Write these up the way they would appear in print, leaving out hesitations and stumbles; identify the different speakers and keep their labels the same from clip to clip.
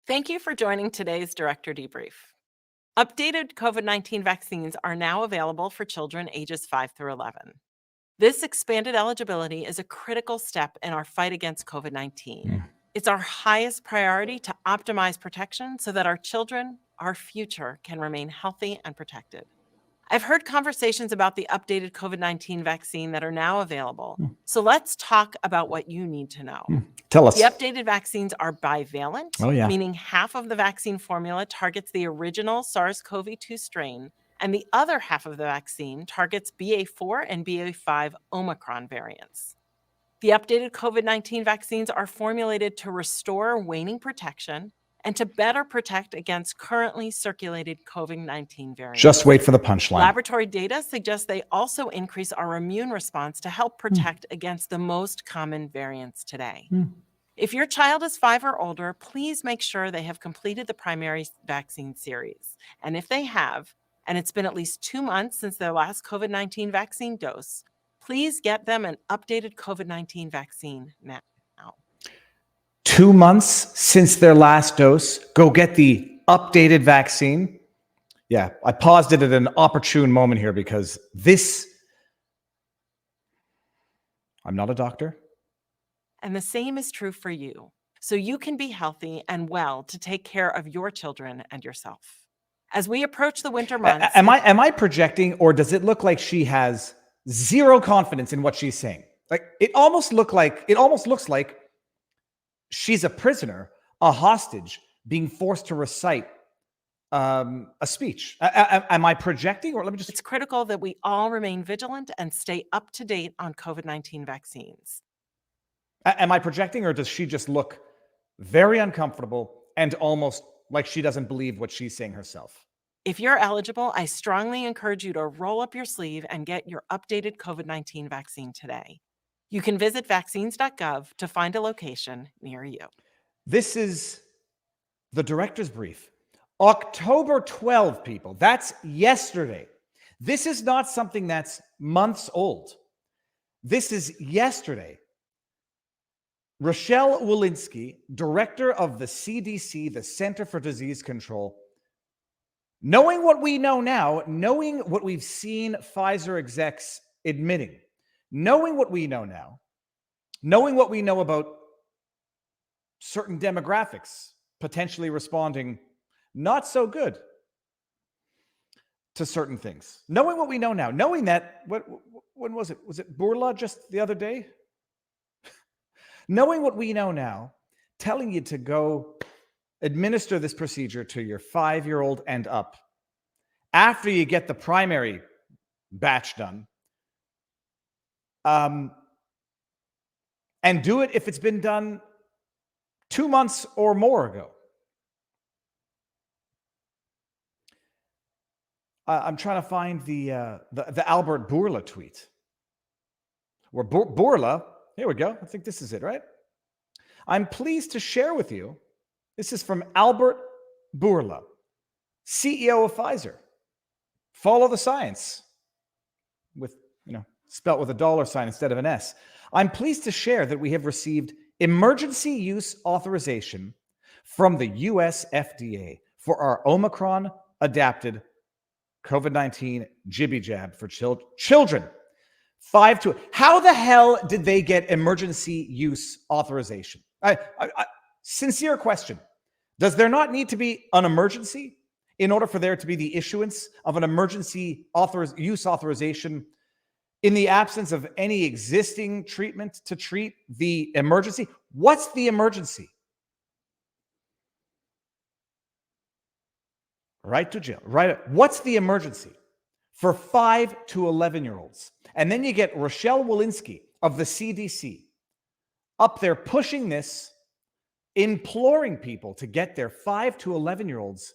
Speaker 1: Thank you for joining today's Director Debrief. Updated COVID-19 vaccines are now available for children ages 5 through 11. This expanded eligibility is a critical step in our fight against COVID-19. It's our highest priority to optimize protection so that our children, our future, can remain healthy and protected. I've heard conversations about the updated COVID-19 vaccine that are now available. So let's talk about what you need to know.
Speaker 2: Tell us.
Speaker 1: The updated vaccines are bivalent, meaning half of the vaccine formula targets the original SARS-CoV-2 strain, and the other half of the vaccine targets BA4 and BA5 Omicron variants. The updated COVID-19 vaccines are formulated to restore waning protection and to better protect against currently circulated COVID-19 variants.
Speaker 2: Just wait for the punchline.
Speaker 1: Laboratory data suggests they also increase our immune response to help protect against the most common variants today. If your child is 5 or older, please make sure they have completed the primary vaccine series. And if they have, and it's been at least 2 months since their last COVID-19 vaccine dose, please get them an updated COVID-19 vaccine now.
Speaker 2: 2 months since their last dose, go get the updated vaccine. Yeah, I paused it at an opportune moment here because I'm not a doctor.
Speaker 1: And the same is true for you, so you can be healthy and well to take care of your children and yourself. As we approach the winter months...
Speaker 2: Am I projecting, or does it look like she has zero confidence in what she's saying? Like, it almost looks like she's a prisoner, a hostage, being forced to recite a speech. Am I projecting, or let me just...
Speaker 1: It's critical that we all remain vigilant and stay up to date on COVID-19 vaccines.
Speaker 2: Am I projecting, or does she just look very uncomfortable and almost like she doesn't believe what she's saying herself?
Speaker 1: If you're eligible, I strongly encourage you to roll up your sleeve and get your updated COVID-19 vaccine today. You can visit vaccines.gov to find a location near you.
Speaker 2: This is the director's brief. October 12, people. That's yesterday. This is not something that's months old. This is yesterday. Rochelle Walensky, director of the CDC, the Center for Disease Control, knowing what we know now, knowing what we've seen Pfizer execs admitting, knowing what we know now, knowing what we know about certain demographics potentially responding not so good to certain things, knowing what we know now, knowing that, when was it? Was it Bourla just the other day? Knowing what we know now, telling you to go administer this procedure to your 5-year-old and up after you get the primary batch done, and do it if it's been done 2 months or more ago. I'm trying to find the Albert Bourla tweet. Where Bourla, here we go. I think this is it, right? I'm pleased to share with you. This is from Albert Bourla, CEO of Pfizer. Follow the science, with, spelt with a $sign instead of an S. I'm pleased to share that we have received emergency use authorization from the US FDA for our Omicron adapted COVID-19 jibby jab for children 5 to... How the hell did they get emergency use authorization? Sincere question. Does there not need to be an emergency in order for there to be the issuance of an emergency use authorization in the absence of any existing treatment to treat the emergency? What's the emergency? Right to jail. Right. What's the emergency for 5 to 11-year-olds? And then you get Rochelle Walensky of the CDC up there pushing this, imploring people to get their 5 to 11-year-olds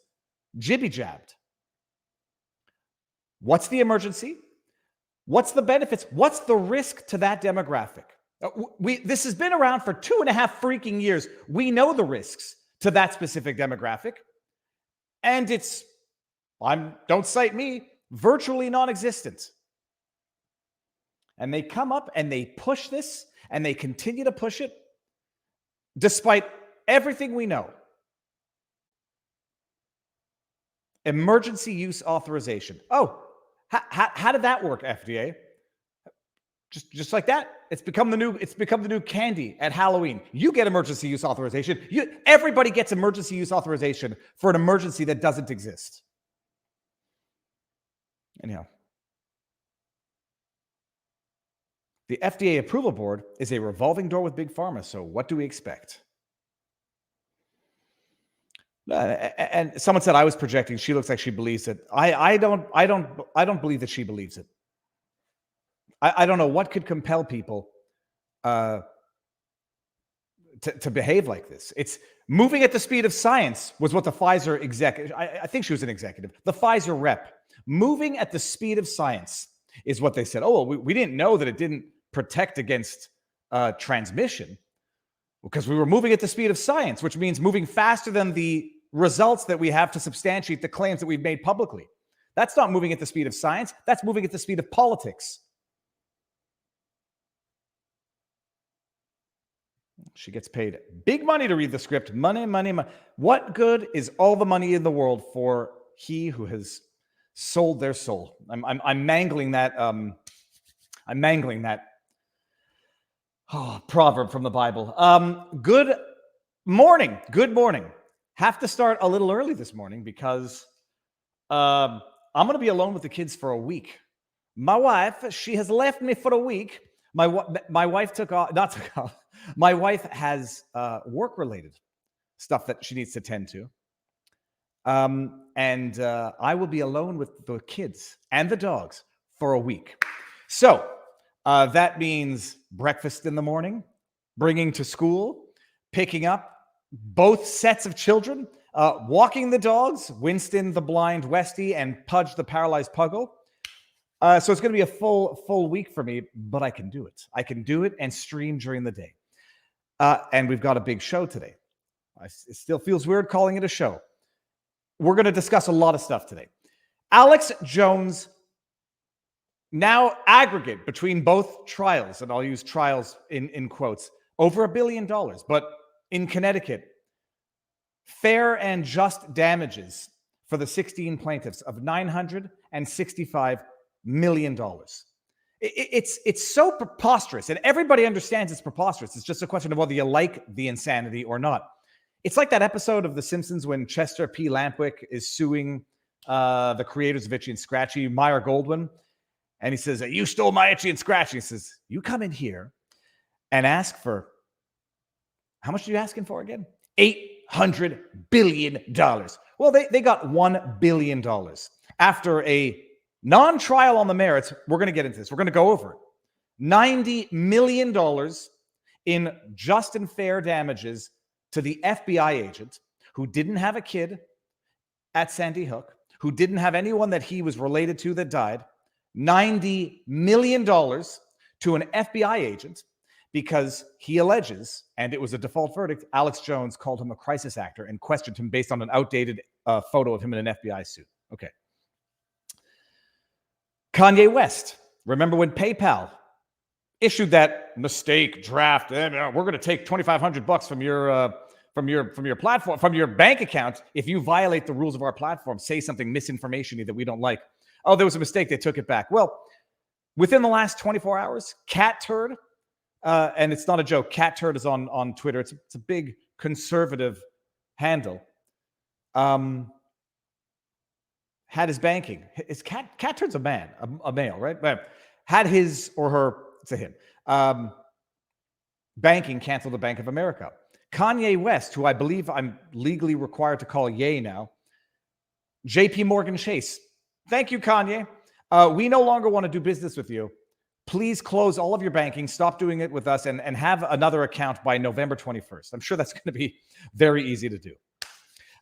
Speaker 2: jibby jabbed. What's the emergency? What's the benefits? What's the risk to that demographic? This has been around for 2.5 freaking years. We know the risks to that specific demographic. And it's, don't cite me, virtually non-existent. And they come up and they push this and they continue to push it. despite everything we know. Emergency use authorization. Oh, how did that work, FDA? Just like that. It's become the new candy at Halloween. You get emergency use authorization. Everybody gets emergency use authorization for an emergency that doesn't exist. Anyhow, the FDA approval board is a revolving door with Big Pharma. So what do we expect? And someone said I was projecting. She looks like she believes it. I don't believe that she believes it. I don't know what could compel people to behave like this. It's moving at the speed of science was what the Pfizer executive, I think she was an executive, the Pfizer rep, moving at the speed of science is what they said. Oh, well, we didn't know that it didn't protect against transmission because we were moving at the speed of science, which means moving faster than the results that we have to substantiate the claims that we've made publicly. That's not moving at the speed of science. That's moving at the speed of politics. She gets paid big money to read the script. Money, money, money. What good is all the money in the world for he who has sold their soul? I'm mangling that. I'm mangling that proverb from the Bible. Good morning. Good morning. Have to start a little early this morning because I'm going to be alone with the kids for a week. My wife, she has left me for a week. My wife took off, not took off. My wife has work-related stuff that she needs to tend to. And I will be alone with the kids and the dogs for a week. So that means breakfast in the morning, bringing to school, picking up both sets of children, walking the dogs, Winston the blind Westie and Pudge the paralyzed Puggle. So it's going to be a full week for me, but I can do it. I can do it and stream during the day. And we've got a big show today. It still feels weird calling it a show. We're going to discuss a lot of stuff today. Alex Jones, now aggregate between both trials, and I'll use trials in quotes, over $1 billion. But in Connecticut, fair and just damages for the 16 plaintiffs of $965 million. It's so preposterous, and everybody understands it's preposterous. It's just a question of whether you like the insanity or not. It's like that episode of The Simpsons when Chester P. Lampwick is suing the creators of Itchy and Scratchy, Meyer Goldwyn, and he says, "You stole my Itchy and Scratchy." He says, "You come in here and ask for, how much are you asking for again? $800 billion. Well, they got $1 billion after a non-trial on the merits. We're going to get into this. We're going to go over it. $90 million in just and fair damages to the FBI agent who didn't have a kid at Sandy Hook, who didn't have anyone that he was related to that died. $90 million to an FBI agent because he alleges, and it was a default verdict, Alex Jones called him a crisis actor and questioned him based on an outdated photo of him in an FBI suit. Okay. Kanye West. Remember when PayPal issued that mistake draft? We're going to take $2,500 from your platform, from your bank account, if you violate the rules of our platform, say something misinformation that we don't like. Oh, there was a mistake. They took it back. Well, within the last 24 hours, Cat Turd, and it's not a joke. Cat Turd is on Twitter. It's a big conservative handle. Had his banking. Is Cat Turd's a man, a male, right? But had his or her, it's a him, banking canceled the Bank of America. Kanye West, who I believe I'm legally required to call Ye now, JP Morgan Chase. Thank you, Kanye. We no longer want to do business with you. Please close all of your banking, stop doing it with us, and have another account by November 21st. I'm sure that's going to be very easy to do.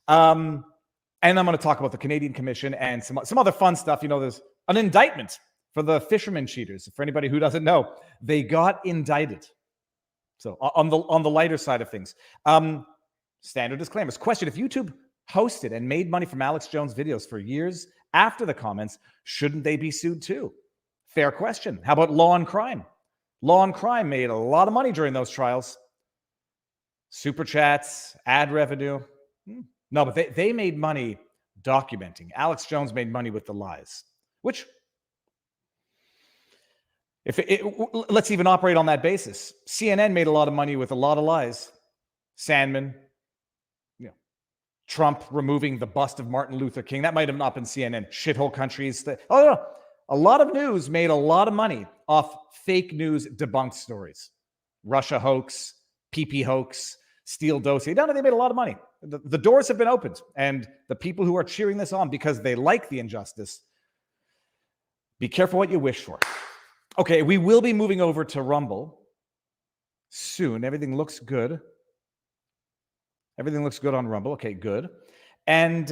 Speaker 2: And I'm going to talk about the Canadian Commission and some other fun stuff. You know, there's an indictment for the fishermen cheaters. For anybody who doesn't know, they got indicted. So on the lighter side of things, standard disclaimers. Question: if YouTube hosted and made money from Alex Jones videos for years after the comments, shouldn't they be sued too? Fair question. How about Law and Crime? Law and Crime made a lot of money during those trials. Super chats, ad revenue. No, but they made money documenting. Alex Jones made money with the lies, which let's even operate on that basis. CNN made a lot of money with a lot of lies. Sandman, Trump removing the bust of Martin Luther King. That might have not been CNN. Shithole countries. No. A lot of news made a lot of money off fake news debunked stories. Russia hoax, PP hoax, Steele dossier. No, they made a lot of money. The doors have been opened. And the people who are cheering this on because they like the injustice, be careful what you wish for. Okay, we will be moving over to Rumble soon. Everything looks good. Everything looks good on Rumble. Okay, good. And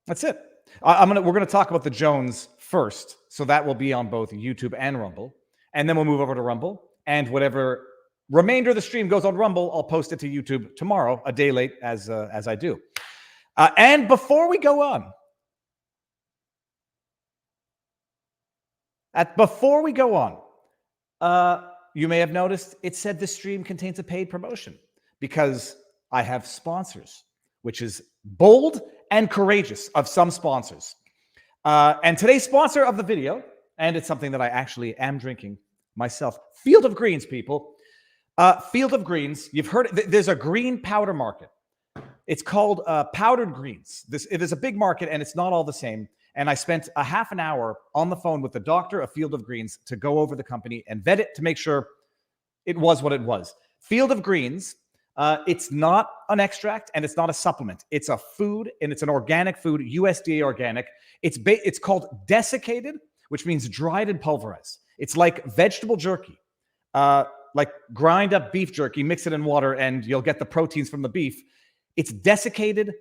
Speaker 2: that's it. We're gonna talk about the Jones first, so that will be on both YouTube and Rumble, and then we'll move over to Rumble. And whatever remainder of the stream goes on Rumble, I'll post it to YouTube tomorrow, a day late, as I do. And before we go on, you may have noticed it said the stream contains a paid promotion because I have sponsors, which is bold and courageous of some sponsors. And today's sponsor of the video, and it's something that I actually am drinking myself, Field of Greens, people. Field of Greens, you've heard it. There's a green powder market. It's called powdered greens. It is a big market, and it's not all the same. And I spent a half an hour on the phone with the doctor of Field of Greens to go over the company and vet it to make sure it was what it was. Field of Greens, it's not an extract and it's not a supplement. It's a food, and it's an organic food, USDA organic. It's called desiccated, which means dried and pulverized. It's like vegetable jerky, like grind up beef jerky, mix it in water, and you'll get the proteins from the beef. It's desiccated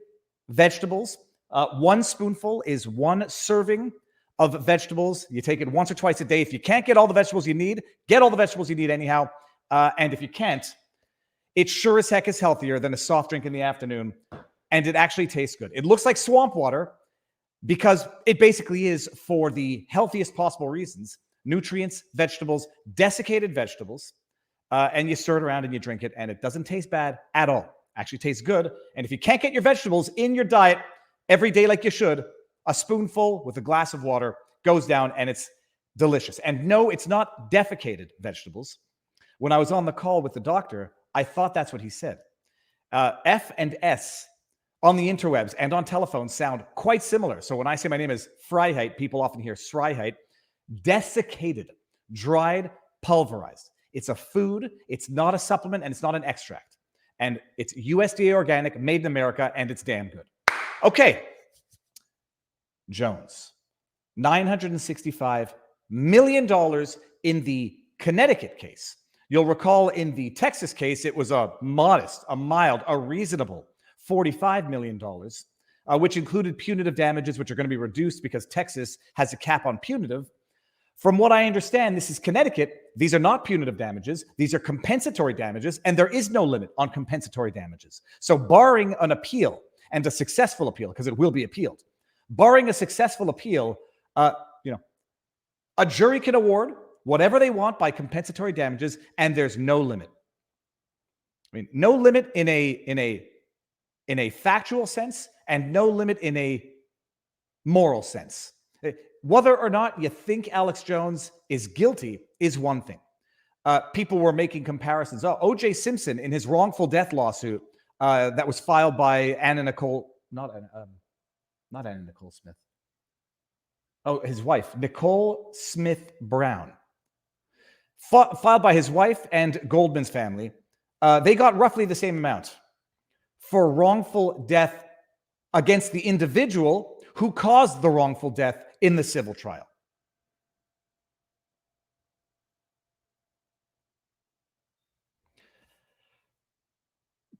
Speaker 2: vegetables. 1 spoonful is 1 serving of vegetables. You take it once or twice a day. If you can't get all the vegetables you need, get all the vegetables you need anyhow. And if you can't, it sure as heck is healthier than a soft drink in the afternoon. And it actually tastes good. It looks like swamp water because it basically is, for the healthiest possible reasons, nutrients, vegetables, desiccated vegetables. And you stir it around and you drink it, and it doesn't taste bad at all. Actually tastes good. And if you can't get your vegetables in your diet every day like you should, a spoonful with a glass of water goes down, and it's delicious. And no, it's not defecated vegetables. When I was on the call with the doctor, I thought that's what he said. F and S on the interwebs and on telephones sound quite similar. So when I say my name is Freiheit, people often hear Sreiheit. Desiccated, dried, pulverized. It's a food, it's not a supplement, and it's not an extract. And it's USDA organic, made in America, and it's damn good. Okay. Jones. $965 million in the Connecticut case. You'll recall in the Texas case, it was a modest, a mild, a reasonable $45 million, which included punitive damages, which are going to be reduced because Texas has a cap on punitive. From what I understand, this is Connecticut. These are not punitive damages. These are compensatory damages, and there is no limit on compensatory damages. So barring an appeal, and a successful appeal, because it will be appealed, barring a successful appeal, a jury can award whatever they want by compensatory damages, and there's no limit. I mean, no limit in a factual sense, and no limit in a moral sense. Whether or not you think Alex Jones is guilty is one thing. People were making comparisons. O.J. Simpson, in his wrongful death lawsuit that was filed by Anna Nicole, not Anna Nicole Smith. Oh, his wife, Nicole Smith Brown. Filed by his wife and Goldman's family. They got roughly the same amount for wrongful death against the individual who caused the wrongful death in the civil trial.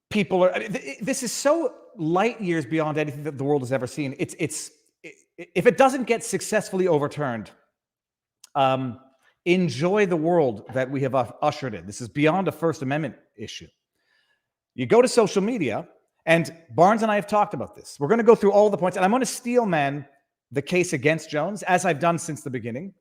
Speaker 2: People are, this is so light years beyond anything that the world has ever seen. If it doesn't get successfully overturned, enjoy the world that we have ushered in. This is beyond a First Amendment issue. You go to social media, and Barnes and I have talked about this. We're going to go through all the points, and I'm going to steel man the case against Jones, as I've done since the beginning.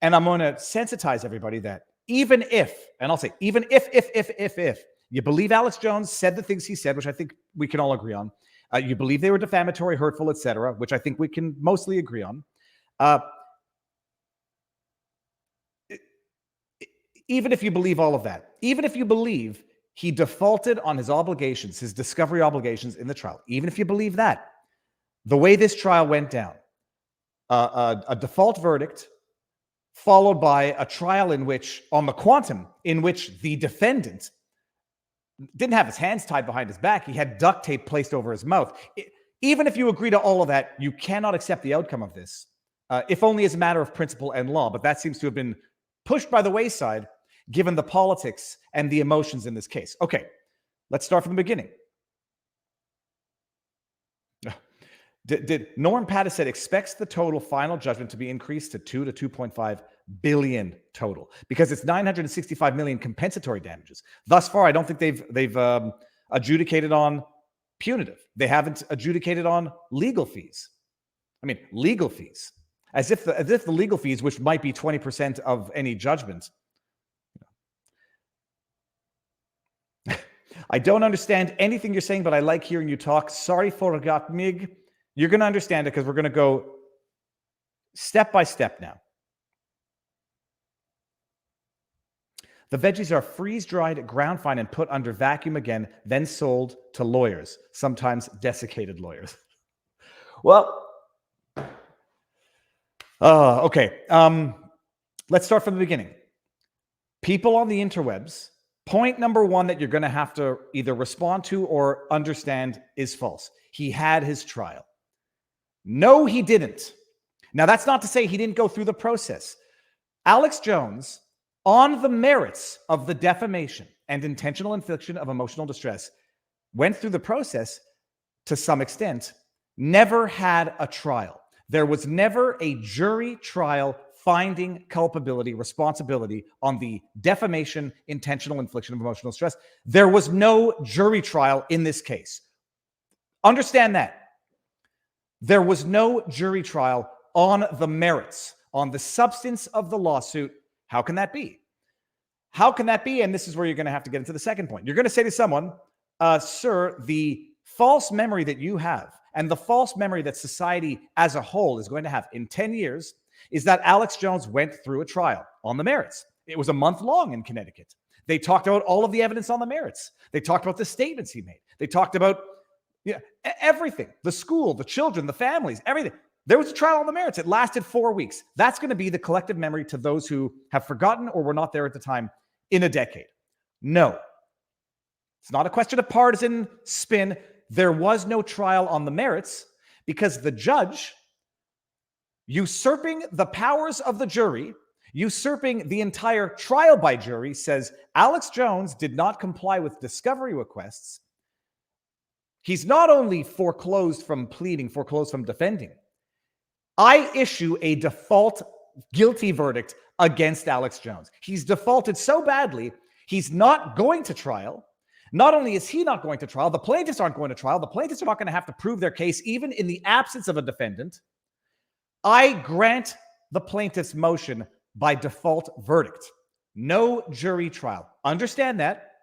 Speaker 2: And I'm going to sensitize everybody that even if, and I'll say, even if you believe Alex Jones said the things he said, which I think we can all agree on, you believe they were defamatory, hurtful, etc., which I think we can mostly agree on. Even if you believe all of that, even if you believe he defaulted on his obligations, his discovery obligations in the trial, even if you believe that, the way this trial went down, a default verdict followed by a trial in which, on the quantum, in which the defendant didn't have his hands tied behind his back, he had duct tape placed over his mouth. Even if you agree to all of that, you cannot accept the outcome of this, if only as a matter of principle and law. But that seems to have been pushed by the wayside, given the politics and the emotions in this case. Okay, let's start from the beginning. Did Norm Patterson expects the total final judgment to be increased to 2 to 2.5 billion total, because it's 965 million compensatory damages. Thus far, I don't think they've adjudicated on punitive. They haven't adjudicated on legal fees. I mean, legal fees, as if the legal fees, which might be 20% of any judgment. I don't understand anything you're saying, but I like hearing you talk. Sorry for got mig. You're going to understand it because we're going to go step by step now. The veggies are freeze-dried, ground fine, and put under vacuum again, then sold to lawyers, sometimes desiccated lawyers. Well, okay. Let's start from the beginning. People on the interwebs, point number one that you're going to have to either respond to or understand is false. He had his trial. No, he didn't. Now, that's not to say he didn't go through the process. Alex Jones, on the merits of the defamation and intentional infliction of emotional distress, went through the process to some extent, never had a trial. There was never a jury trial finding culpability, responsibility on the defamation, intentional infliction of emotional distress. There was no jury trial in this case. Understand that. There was no jury trial on the merits, on the substance of the lawsuit. How can that be? How can that be? And this is where you're going to have to get into the second point. You're going to say to someone, sir, the false memory that you have and the false memory that society as a whole is going to have in 10 years is that Alex Jones went through a trial on the merits. It was a month long in Connecticut. They talked about all of the evidence on the merits. They talked about the statements he made. They talked about everything, the school, the children, the families, everything. There was a trial on the merits. It lasted 4 weeks. That's going to be the collective memory to those who have forgotten or were not there at the time in a decade. No, it's not a question of partisan spin. There was no trial on the merits because the judge, usurping the powers of the jury, usurping the entire trial by jury, says Alex Jones did not comply with discovery requests. He's not only foreclosed from pleading, foreclosed from defending. I issue a default guilty verdict against Alex Jones. He's defaulted so badly, he's not going to trial. Not only is he not going to trial, the plaintiffs aren't going to trial. The plaintiffs are not going to have to prove their case, even in the absence of a defendant. I grant the plaintiff's motion by default verdict. No jury trial. Understand that.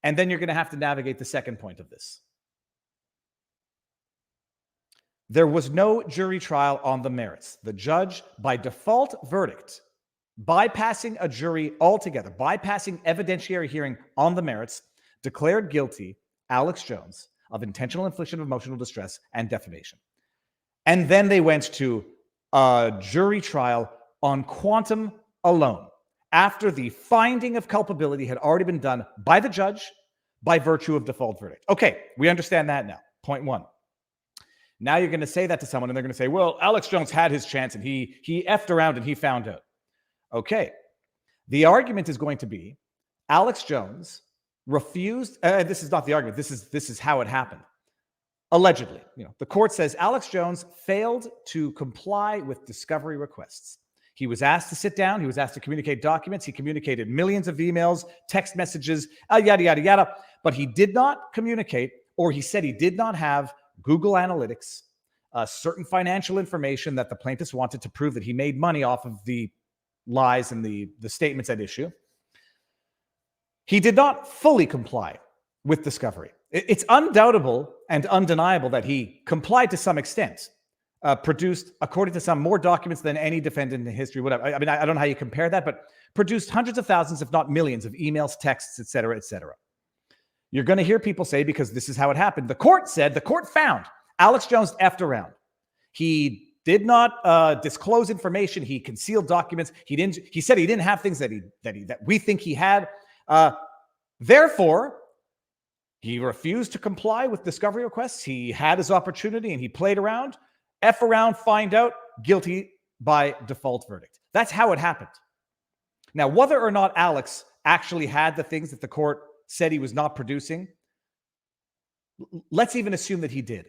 Speaker 2: And then you're going to have to navigate the second point of this. There was no jury trial on the merits. The judge, by default verdict, bypassing a jury altogether, bypassing evidentiary hearing on the merits, declared guilty Alex Jones of intentional infliction of emotional distress and defamation. And then they went to a jury trial on quantum alone, after the finding of culpability had already been done by the judge by virtue of default verdict. Okay, we understand that now. Point one. Now you're going to say that to someone and they're going to say, well, Alex Jones had his chance and he effed around and he found out. Okay. The argument is going to be Alex Jones refused. This is not the argument. This is how it happened. Allegedly, the court says Alex Jones failed to comply with discovery requests. He was asked to sit down. He was asked to communicate documents. He communicated millions of emails, text messages, yada, yada, yada. But he did not communicate, or he said he did not have Google Analytics, certain financial information that the plaintiffs wanted to prove that he made money off of the lies and the statements at issue. He did not fully comply with discovery. It's undoubtable and undeniable that he complied to some extent, produced, according to some, more documents than any defendant in history would have. I mean, I don't know how you compare that, but produced hundreds of thousands, if not millions, of emails, texts, et cetera, et cetera. You're going to hear people say, because this is how it happened, the court found Alex Jones effed around. He did not disclose information. He concealed documents. He said he didn't have things that we think he had. Therefore, he refused to comply with discovery requests. He had his opportunity and he played around, F around, find out, guilty by default verdict. That's how it happened. Now, whether or not Alex actually had the things that the court said he was not producing, let's even assume that he did.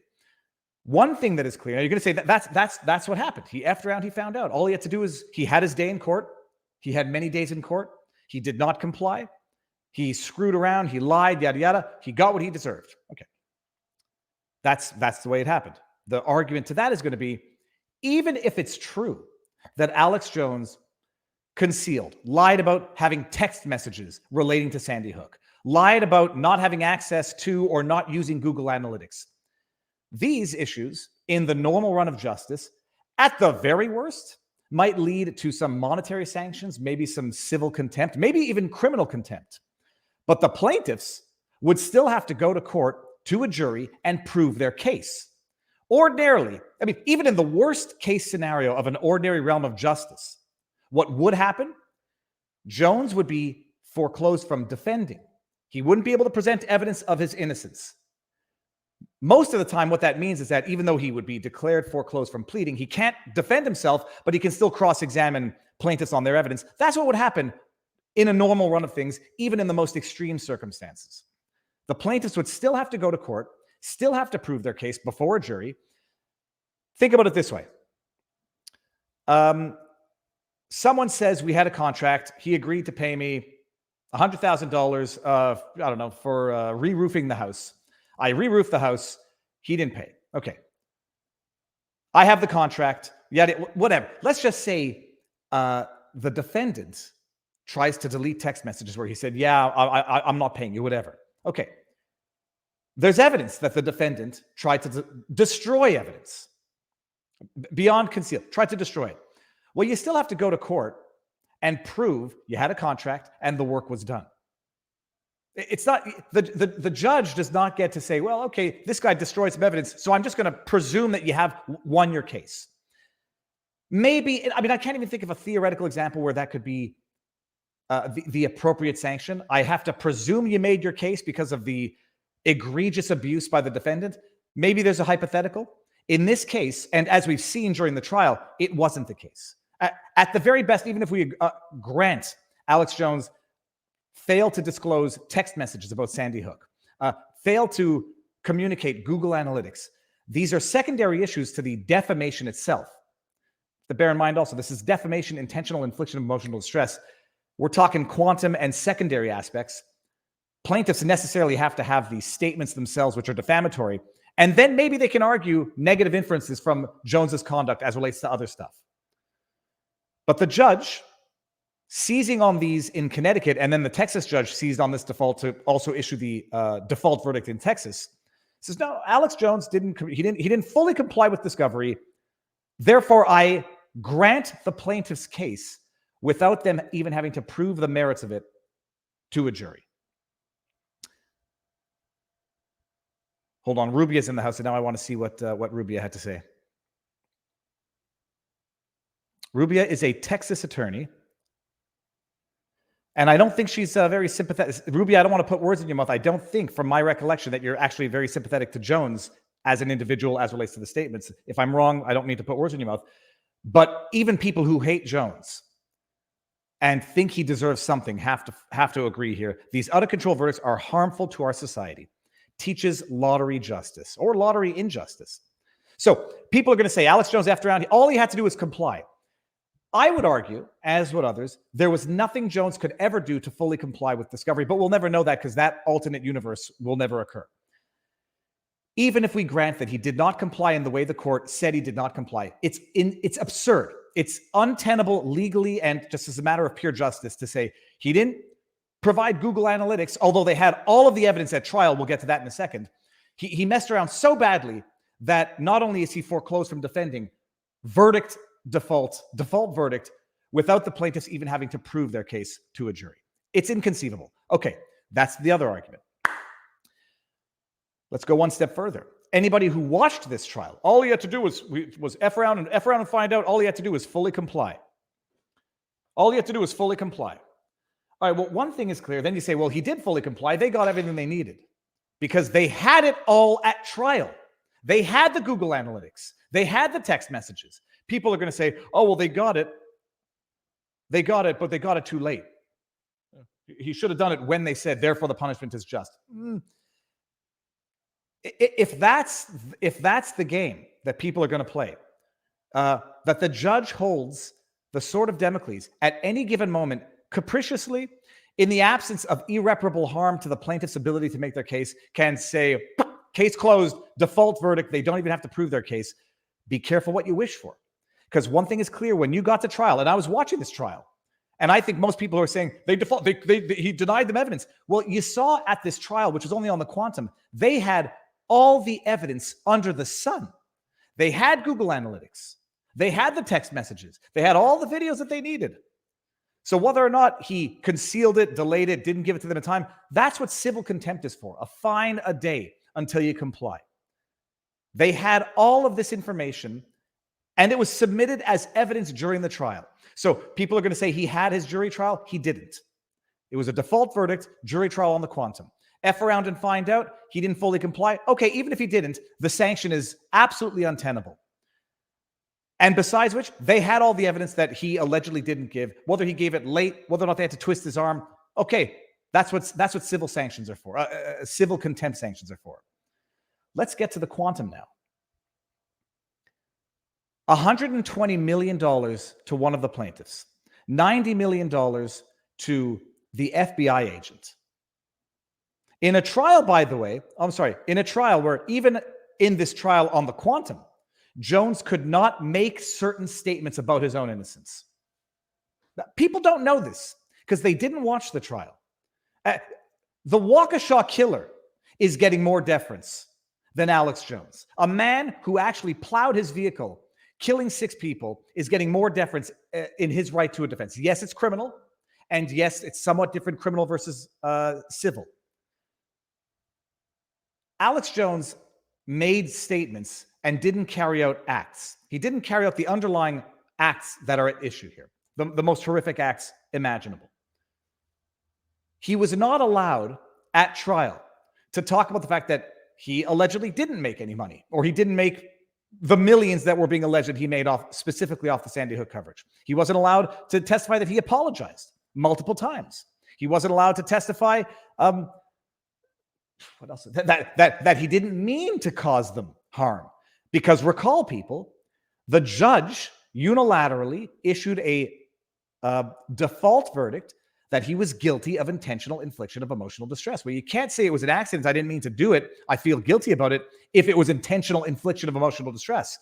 Speaker 2: One thing that is clear, now you're going to say that's what happened. He effed around, he found out. All he had to do is, he had his day in court. He had many days in court. He did not comply. He screwed around. He lied, yada, yada. He got what he deserved. Okay. That's the way it happened. The argument to that is going to be, even if it's true that Alex Jones concealed, lied about having text messages relating to Sandy Hook, lied about not having access to or not using Google Analytics, these issues in the normal run of justice, at the very worst, might lead to some monetary sanctions, maybe some civil contempt, maybe even criminal contempt. But the plaintiffs would still have to go to court, to a jury, and prove their case. Ordinarily, I mean, even in the worst case scenario of an ordinary realm of justice, what would happen? Jones would be foreclosed from defending. He wouldn't be able to present evidence of his innocence. Most of the time, what that means is that even though he would be declared foreclosed from pleading, he can't defend himself, but he can still cross-examine plaintiffs on their evidence. That's what would happen in a normal run of things, even in the most extreme circumstances. The plaintiffs would still have to go to court, still have to prove their case before a jury. Think about it this way. Someone says, we had a contract. He agreed to pay me $100,000, I don't know, for re-roofing the house. I re-roofed the house. He didn't pay. Okay. I have the contract. Yet, whatever. Let's just say the defendant tries to delete text messages where he said, yeah, I'm not paying you, whatever. Okay. There's evidence that the defendant tried to destroy evidence beyond conceal, tried to destroy it. Well, you still have to go to court and prove you had a contract and the work was done. It's not, the judge does not get to say, well, okay, this guy destroyed some evidence, so I'm just going to presume that you have won your case. Maybe, I mean, I can't even think of a theoretical example where that could be the appropriate sanction. I have to presume you made your case because of the egregious abuse by the defendant. Maybe there's a hypothetical. In this case, and as we've seen during the trial, it wasn't the case. At the very best, even if we grant Alex Jones failed to disclose text messages about Sandy Hook, failed to communicate Google Analytics, these are secondary issues to the defamation itself. To bear in mind also, this is defamation, intentional infliction of emotional distress. We're talking quantum and secondary aspects. Plaintiffs necessarily have to have these statements themselves, which are defamatory, and then maybe they can argue negative inferences from Jones's conduct as relates to other stuff. But the judge, seizing on these in Connecticut, and then the Texas judge seized on this default to also issue the default verdict in Texas, says, no, Alex Jones didn't fully comply with discovery. Therefore, I grant the plaintiff's case without them even having to prove the merits of it to a jury. Hold on, Rubia's in the house, and now I want to see what Rubia had to say. Rubia is a Texas attorney, and I don't think she's very sympathetic. Rubia, I don't want to put words in your mouth. I don't think, from my recollection, that you're actually very sympathetic to Jones as an individual as relates to the statements. If I'm wrong, I don't mean to put words in your mouth. But even people who hate Jones and think he deserves something have to agree here. These out-of-control verdicts are harmful to our society. Teaches lottery justice or lottery injustice. So people are going to say, Alex Jones, after around, all he had to do was comply. I would argue, as would others, there was nothing Jones could ever do to fully comply with discovery, but we'll never know that because that alternate universe will never occur. Even if we grant that he did not comply in the way the court said he did not comply, it's absurd. It's untenable legally and just as a matter of pure justice to say he didn't provide Google Analytics, although they had all of the evidence at trial. We'll get to that in a second. He messed around so badly that not only is he foreclosed from defending, default verdict, without the plaintiffs even having to prove their case to a jury. It's inconceivable. Okay, that's the other argument. Let's go one step further. Anybody who watched this trial, all he had to do was F around and find out. All he had to do was fully comply. All he had to do was fully comply. All right, well, one thing is clear. Then you say, well, he did fully comply. They got everything they needed because they had it all at trial. They had the Google Analytics. They had the text messages. People are going to say, oh, well, they got it. They got it, but they got it too late. He should have done it when they said, therefore, the punishment is just. If that's the game that people are going to play, that the judge holds the sword of Damocles at any given moment capriciously, in the absence of irreparable harm to the plaintiff's ability to make their case, can say, case closed, default verdict, they don't even have to prove their case. Be careful what you wish for. Because one thing is clear, when you got to trial, and I was watching this trial, and I think most people are saying he denied them evidence. Well, you saw at this trial, which was only on the quantum, they had all the evidence under the sun. They had Google Analytics. They had the text messages. They had all the videos that they needed. So whether or not he concealed it, delayed it, didn't give it to them in time, that's what civil contempt is for, a fine a day until you comply. They had all of this information, and it was submitted as evidence during the trial. So people are going to say he had his jury trial. He didn't. It was a default verdict, jury trial on the quantum. F around and find out he didn't fully comply. Okay, even if he didn't, the sanction is absolutely untenable. And besides which, they had all the evidence that he allegedly didn't give, whether he gave it late, whether or not they had to twist his arm. Okay, that's what civil sanctions are for. Civil contempt sanctions are for. Let's get to the quantum now. $120 million to one of the plaintiffs, $90 million to the FBI agent. In a trial, by the way, in a trial where even in this trial on the quantum, Jones could not make certain statements about his own innocence. Now, people don't know this because they didn't watch the trial. The Waukesha killer is getting more deference than Alex Jones. A man who actually plowed his vehicle, killing 6 people, is getting more deference in his right to a defense. Yes, it's criminal. And yes, it's somewhat different criminal versus civil. Alex Jones made statements and didn't carry out acts. He didn't carry out the underlying acts that are at issue here, the most horrific acts imaginable. He was not allowed at trial to talk about the fact that he allegedly didn't make any money, or he didn't make the millions that were being alleged he made specifically off the Sandy Hook coverage. He wasn't allowed to testify that he apologized multiple times. He wasn't allowed to testify what else? That he didn't mean to cause them harm. Because recall, people, the judge unilaterally issued a default verdict that he was guilty of intentional infliction of emotional distress. Well, you can't say it was an accident. I didn't mean to do it. I feel guilty about it if it was intentional infliction of emotional distress.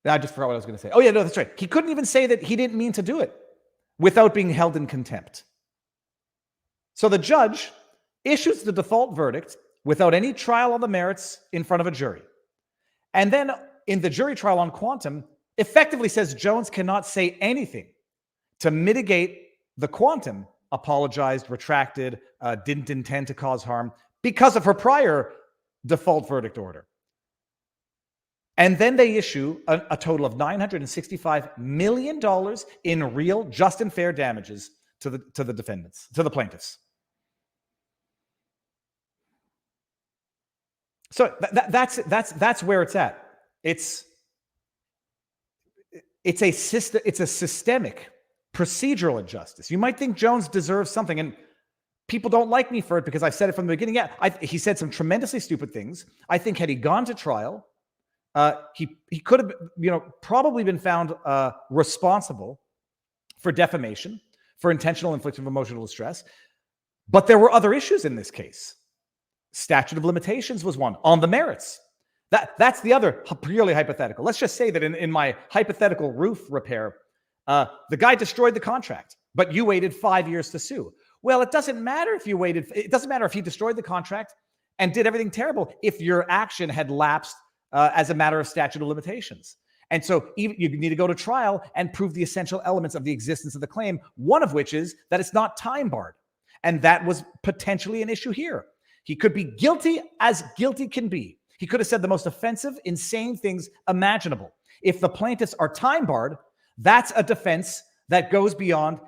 Speaker 2: I just forgot what I was going to say. Oh, yeah, no, that's right. He couldn't even say that he didn't mean to do it without being held in contempt. So the judge issues the default verdict without any trial on the merits in front of a jury. And then in the jury trial on quantum, effectively says Jones cannot say anything to mitigate the quantum, apologized, retracted, didn't intend to cause harm because of her prior default verdict order. And then they issue a total of $965 million in real, just and fair damages to the defendants, to the plaintiffs. So that's where it's at. It's a systemic procedural injustice. You might think Jones deserves something, and people don't like me for it because I've said it from the beginning. Yeah, he said some tremendously stupid things. I think had he gone to trial, he could have, probably been found responsible for defamation, for intentional infliction of emotional distress. But there were other issues in this case. Statute of limitations was one on the merits. That's the other purely hypothetical. Let's just say that in my hypothetical roof repair, the guy destroyed the contract, but you waited 5 years to sue. Well, it doesn't matter if you waited. It doesn't matter if he destroyed the contract and did everything terrible if your action had lapsed as a matter of statute of limitations. And so you need to go to trial and prove the essential elements of the existence of the claim, one of which is that it's not time barred. And that was potentially an issue here. He could be guilty as guilty can be. He could have said the most offensive, insane things imaginable. If the plaintiffs are time barred, that's a defense that goes beyond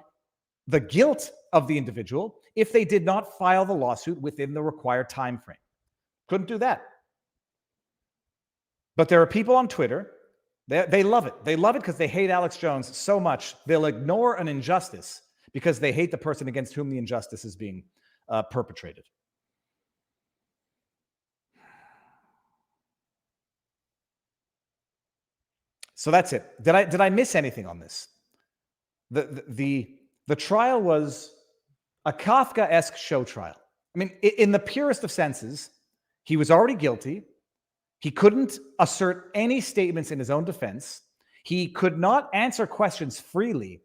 Speaker 2: the guilt of the individual if they did not file the lawsuit within the required time frame. Couldn't do that. But there are people on Twitter, they love it. They love it because they hate Alex Jones so much. They'll ignore an injustice because they hate the person against whom the injustice is being perpetrated. So that's it. Did I miss anything on this? The trial was a Kafka-esque show trial. I mean, in the purest of senses, he was already guilty. He couldn't assert any statements in his own defense. He could not answer questions freely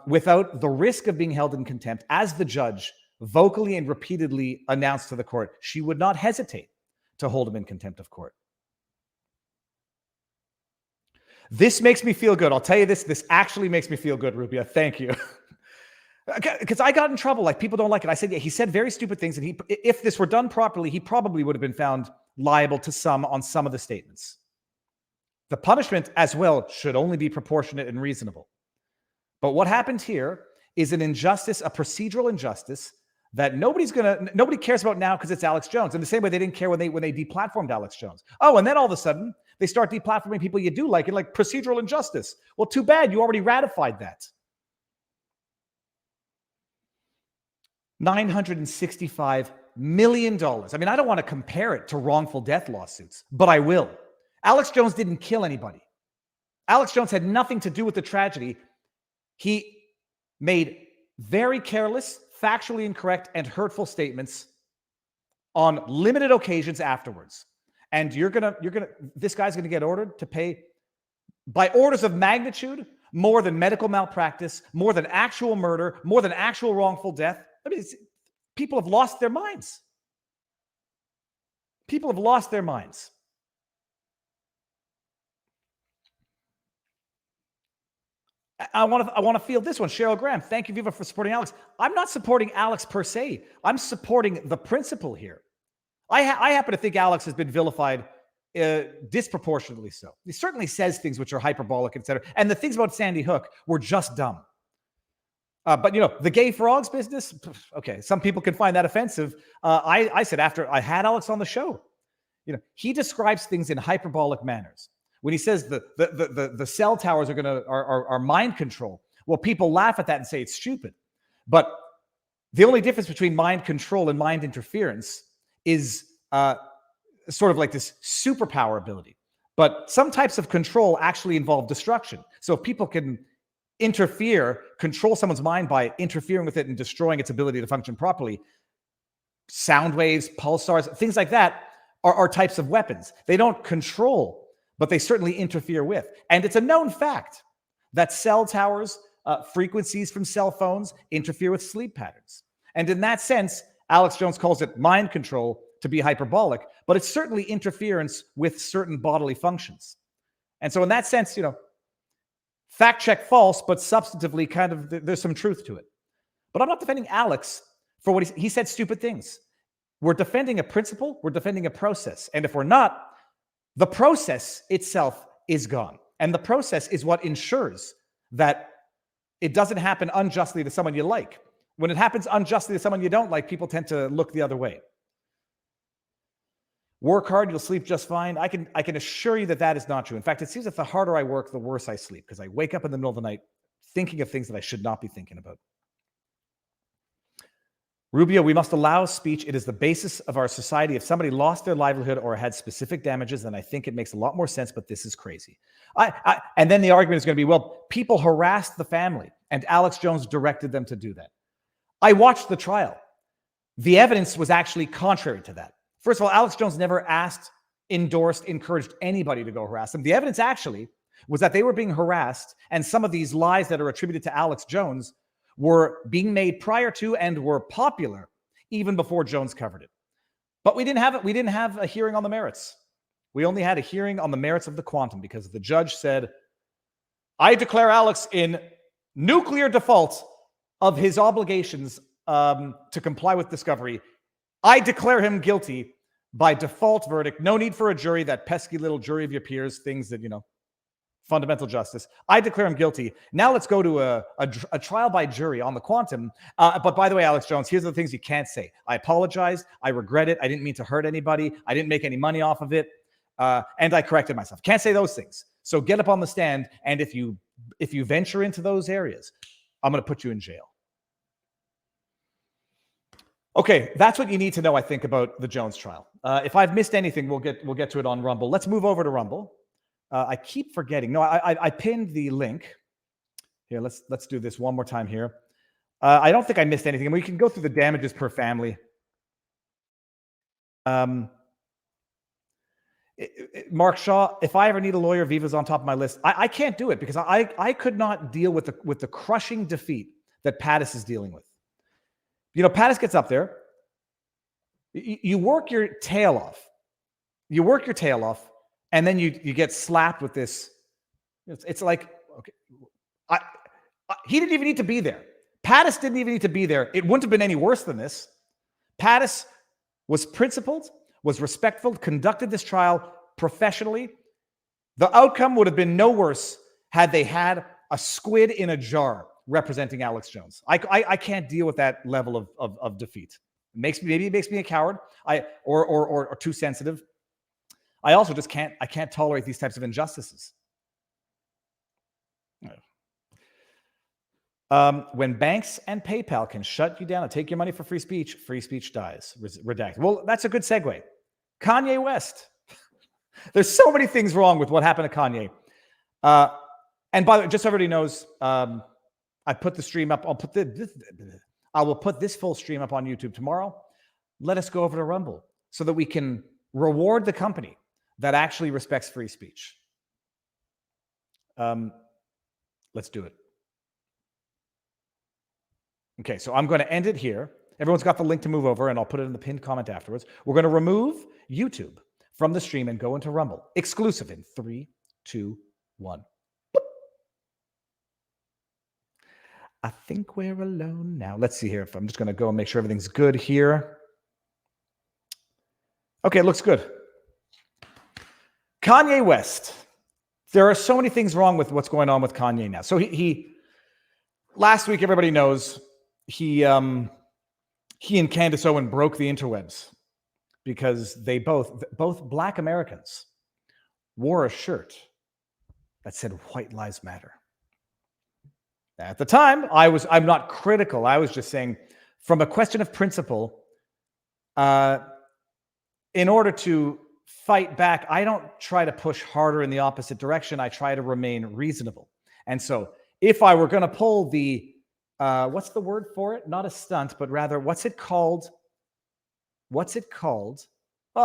Speaker 2: without the risk of being held in contempt, as the judge vocally and repeatedly announced to the court she would not hesitate to hold him in contempt of court. This makes me feel good. I'll tell you this. This actually makes me feel good, Rubia. Thank you. Because I got in trouble. Like, people don't like it. I said, yeah, he said very stupid things. And if this were done properly, he probably would have been found liable to some on some of the statements. The punishment as well should only be proportionate and reasonable. But what happened here is an injustice, a procedural injustice that nobody cares about now because it's Alex Jones. In the same way they didn't care when they deplatformed Alex Jones. Oh, and then all of a sudden they start deplatforming people you do like, and like procedural injustice. Well, too bad. You already ratified that. $965 million. I mean, I don't want to compare it to wrongful death lawsuits, but I will. Alex Jones didn't kill anybody. Alex Jones had nothing to do with the tragedy. He made very careless, factually incorrect, and hurtful statements on limited occasions afterwards. And this guy's gonna get ordered to pay by orders of magnitude more than medical malpractice, more than actual murder, more than actual wrongful death. I mean, people have lost their minds. People have lost their minds. I want to feel this one. Cheryl Graham, thank you, Viva, for supporting Alex. I'm not supporting Alex per se. I'm supporting the principle here. I happen to think Alex has been vilified disproportionately so. He certainly says things which are hyperbolic, etc. And the things about Sandy Hook were just dumb. But, the gay frogs business, okay, some people can find that offensive. I said after I had Alex on the show, he describes things in hyperbolic manners. When he says the cell towers are mind control, well, people laugh at that and say it's stupid. But the only difference between mind control and mind interference is sort of like this superpower ability. But some types of control actually involve destruction. So if people can control someone's mind by interfering with it and destroying its ability to function properly, sound waves, pulsars, things like that are types of weapons. They don't control, but they certainly interfere with. And it's a known fact that cell towers, frequencies from cell phones interfere with sleep patterns. And in that sense, Alex Jones calls it mind control to be hyperbolic, but it's certainly interference with certain bodily functions. And so in that sense, fact check false, but substantively kind of there's some truth to it. But I'm not defending Alex for what he said stupid things. We're defending a principle. We're defending a process. And if we're not, the process itself is gone. And the process is what ensures that it doesn't happen unjustly to someone you like. When it happens unjustly to someone you don't like, people tend to look the other way. Work hard, you'll sleep just fine. I can assure you that is not true. In fact, it seems that the harder I work, the worse I sleep, because I wake up in the middle of the night thinking of things that I should not be thinking about. Rubio, we must allow speech. It is the basis of our society. If somebody lost their livelihood or had specific damages, then I think it makes a lot more sense, but this is crazy. And then the argument is going to be, well, people harassed the family, and Alex Jones directed them to do that. I watched the trial. The evidence was actually contrary to that. First of all, Alex Jones never asked endorsed, encouraged anybody to go harass them. The evidence actually was that they were being harassed, and some of these lies that are attributed to Alex Jones were being made prior to and were popular even before Jones covered it. But we didn't have a hearing on the merits. We only had a hearing on the merits of the quantum because the judge said, I declare Alex in nuclear default of his obligations to comply with discovery. I declare him guilty by default verdict. No need for a jury, that pesky little jury of your peers, things that, fundamental justice. I declare him guilty. Now let's go to a trial by jury on the quantum. But by the way, Alex Jones, here's the things you can't say. I apologize. I regret it. I didn't mean to hurt anybody. I didn't make any money off of it. And I corrected myself. Can't say those things. So get up on the stand. And if you venture into those areas, I'm going to put you in jail. Okay, that's what you need to know, I think, about the Jones trial. If I've missed anything, we'll get to it on Rumble. Let's move over to Rumble. I keep forgetting. No, I pinned the link. Here, let's do this one more time here. I don't think I missed anything. We can go through the damages per family. Mark Shaw, if I ever need a lawyer, Viva's on top of my list. I can't do it because I could not deal with the crushing defeat that Pattis is dealing with. Pattis gets up there. You work your tail off. You work your tail off, and then you get slapped with this. It's like, okay, he didn't even need to be there. Pattis didn't even need to be there. It wouldn't have been any worse than this. Pattis was principled, was respectful, conducted this trial professionally. The outcome would have been no worse had they had a squid in a jar representing Alex Jones. I can't deal with that level of defeat. Maybe it makes me a coward. Or too sensitive. I also just can't tolerate these types of injustices. When banks and PayPal can shut you down and take your money for free speech dies. Redacted. Well, that's a good segue. Kanye West. There's so many things wrong with what happened to Kanye. And by the way, just so everybody knows, I put the stream up. I will put this full stream up on YouTube tomorrow. Let us go over to Rumble so that we can reward the company that actually respects free speech. Let's do it. Okay, so I'm going to end it here. Everyone's got the link to move over, and I'll put it in the pinned comment afterwards. We're going to remove YouTube from the stream and go into Rumble. Exclusive in 3, 2, 1. I think we're alone now. Let's see here. If I'm just going to go and make sure everything's good here. Okay, it looks good. Kanye West. There are so many things wrong with what's going on with Kanye now. So he last week, everybody knows, he and Candace Owen broke the interwebs because they both Black Americans wore a shirt that said "White Lives Matter." At the time, I'm not critical. I was just saying, from a question of principle, in order to fight back, I don't try to push harder in the opposite direction. I try to remain reasonable. And so if I were going to pull the, what's the word for it? Not a stunt, but rather, what's it called? Well,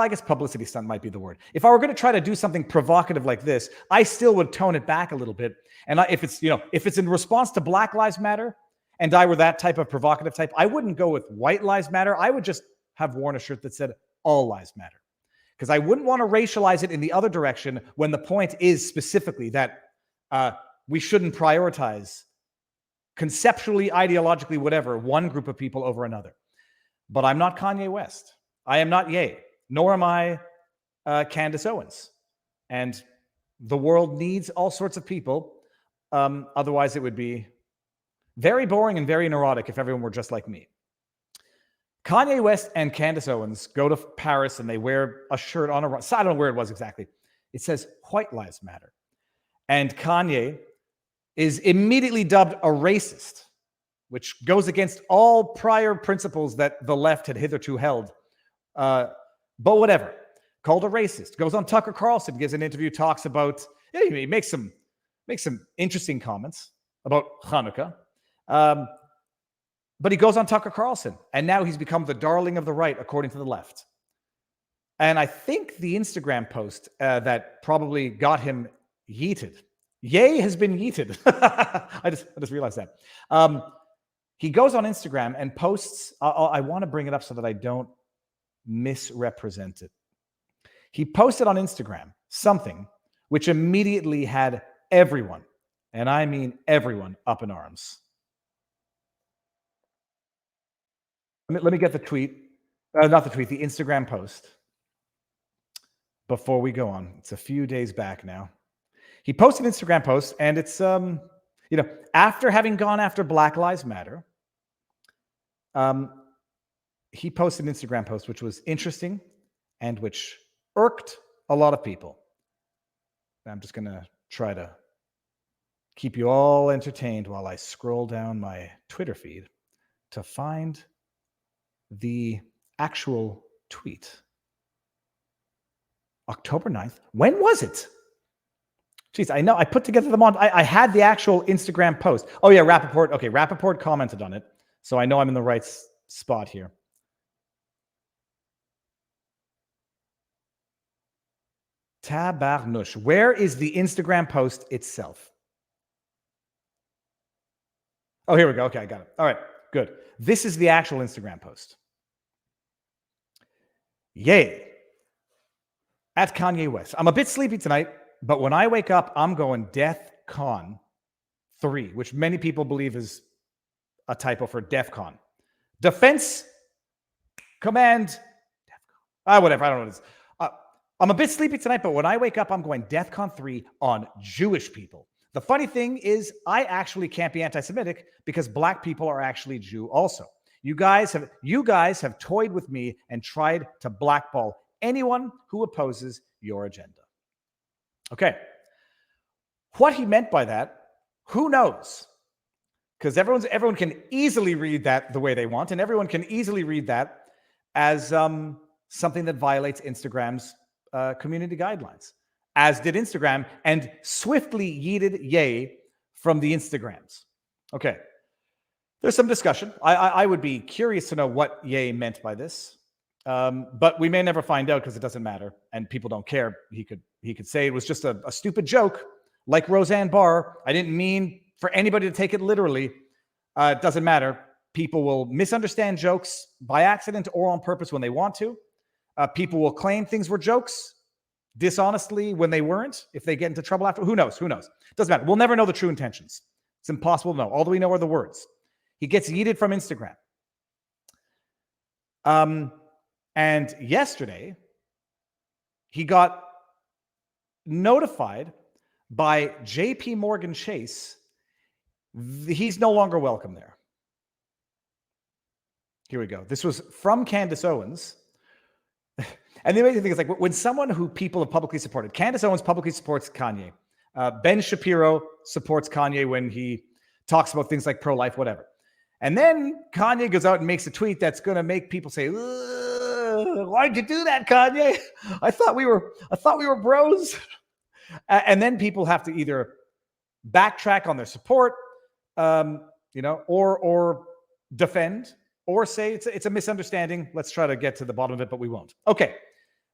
Speaker 2: I guess publicity stunt might be the word. If I were going to try to do something provocative like this, I still would tone it back a little bit. And if it's in response to Black Lives Matter, and I were that type of provocative type, I wouldn't go with White Lives Matter. I would just have worn a shirt that said All Lives Matter. Because I wouldn't want to racialize it in the other direction when the point is specifically that we shouldn't prioritize conceptually, ideologically, whatever, one group of people over another. But I'm not Kanye West. I am not Ye, nor am I Candace Owens. And the world needs all sorts of people. Otherwise, it would be very boring and very neurotic if everyone were just like me. Kanye West and Candace Owens go to Paris and they wear a shirt on I don't know where it was exactly. It says White Lives Matter. And Kanye is immediately dubbed a racist, which goes against all prior principles that the left had hitherto held. But whatever. Called a racist. Goes on Tucker Carlson, gives an interview, talks about, he makes some interesting comments about Hanukkah. But he goes on Tucker Carlson, and now he's become the darling of the right, according to the left. And I think the Instagram post that probably got him yeeted. Ye has been yeeted. I just realized that. He goes on Instagram and posts. I want to bring it up so that I don't misrepresent it. He posted on Instagram something which immediately had everyone, and I mean everyone, up in arms. Let me get the tweet, not the tweet, the Instagram post before we go on. It's a few days back now. He posted an Instagram post, and it's, after having gone after Black Lives Matter, he posted an Instagram post which was interesting and which irked a lot of people. I'm just going to try to keep you all entertained while I scroll down my Twitter feed to find the actual tweet. October 9th. When was it? Jeez, I know. I put together the month. I had the actual Instagram post. Oh, yeah, Rappaport. Okay, Rappaport commented on it. So I know I'm in the right spot here. Tabarnouche. Where is the Instagram post itself? Oh, here we go. Okay, I got it. All right, good. This is the actual Instagram post. Yay. At Kanye West. I'm a bit sleepy tonight, but when I wake up, I'm going DEFCON 3, which many people believe is a typo for DEFCON. Defense Command. Whatever. I don't know what it is. I'm a bit sleepy tonight, but when I wake up, I'm going DEFCON 3 on Jewish people. The funny thing is, I actually can't be anti-Semitic because black people are actually Jew also. You guys have toyed with me and tried to blackball anyone who opposes your agenda. Okay. What he meant by that, who knows? Because everyone can easily read that the way they want, and everyone can easily read that as something that violates Instagram's community guidelines, as did Instagram, and swiftly yeeted Ye from the Instagrams. Okay. There's some discussion. I would be curious to know what Ye meant by this. But we may never find out because it doesn't matter and people don't care. He could say it was just a stupid joke, like Roseanne Barr. I didn't mean for anybody to take it literally. It doesn't matter. People will misunderstand jokes by accident or on purpose when they want to. People will claim things were jokes dishonestly when they weren't. If they get into trouble after, who knows? Doesn't matter. We'll never know the true intentions. It's impossible to know. All that we know are the words. He gets yeeted from Instagram. And yesterday, he got notified by JP Morgan Chase. He's no longer welcome there. Here we go. This was from Candace Owens. And the amazing thing is, like, when someone who people have publicly supported, Candace Owens publicly supports Kanye. Ben Shapiro supports Kanye when he talks about things like pro-life, whatever. And then Kanye goes out and makes a tweet that's going to make people say, why'd you do that, Kanye? I thought we were bros. And then people have to either backtrack on their support, or defend, or say it's a misunderstanding. Let's try to get to the bottom of it, but we won't. Okay.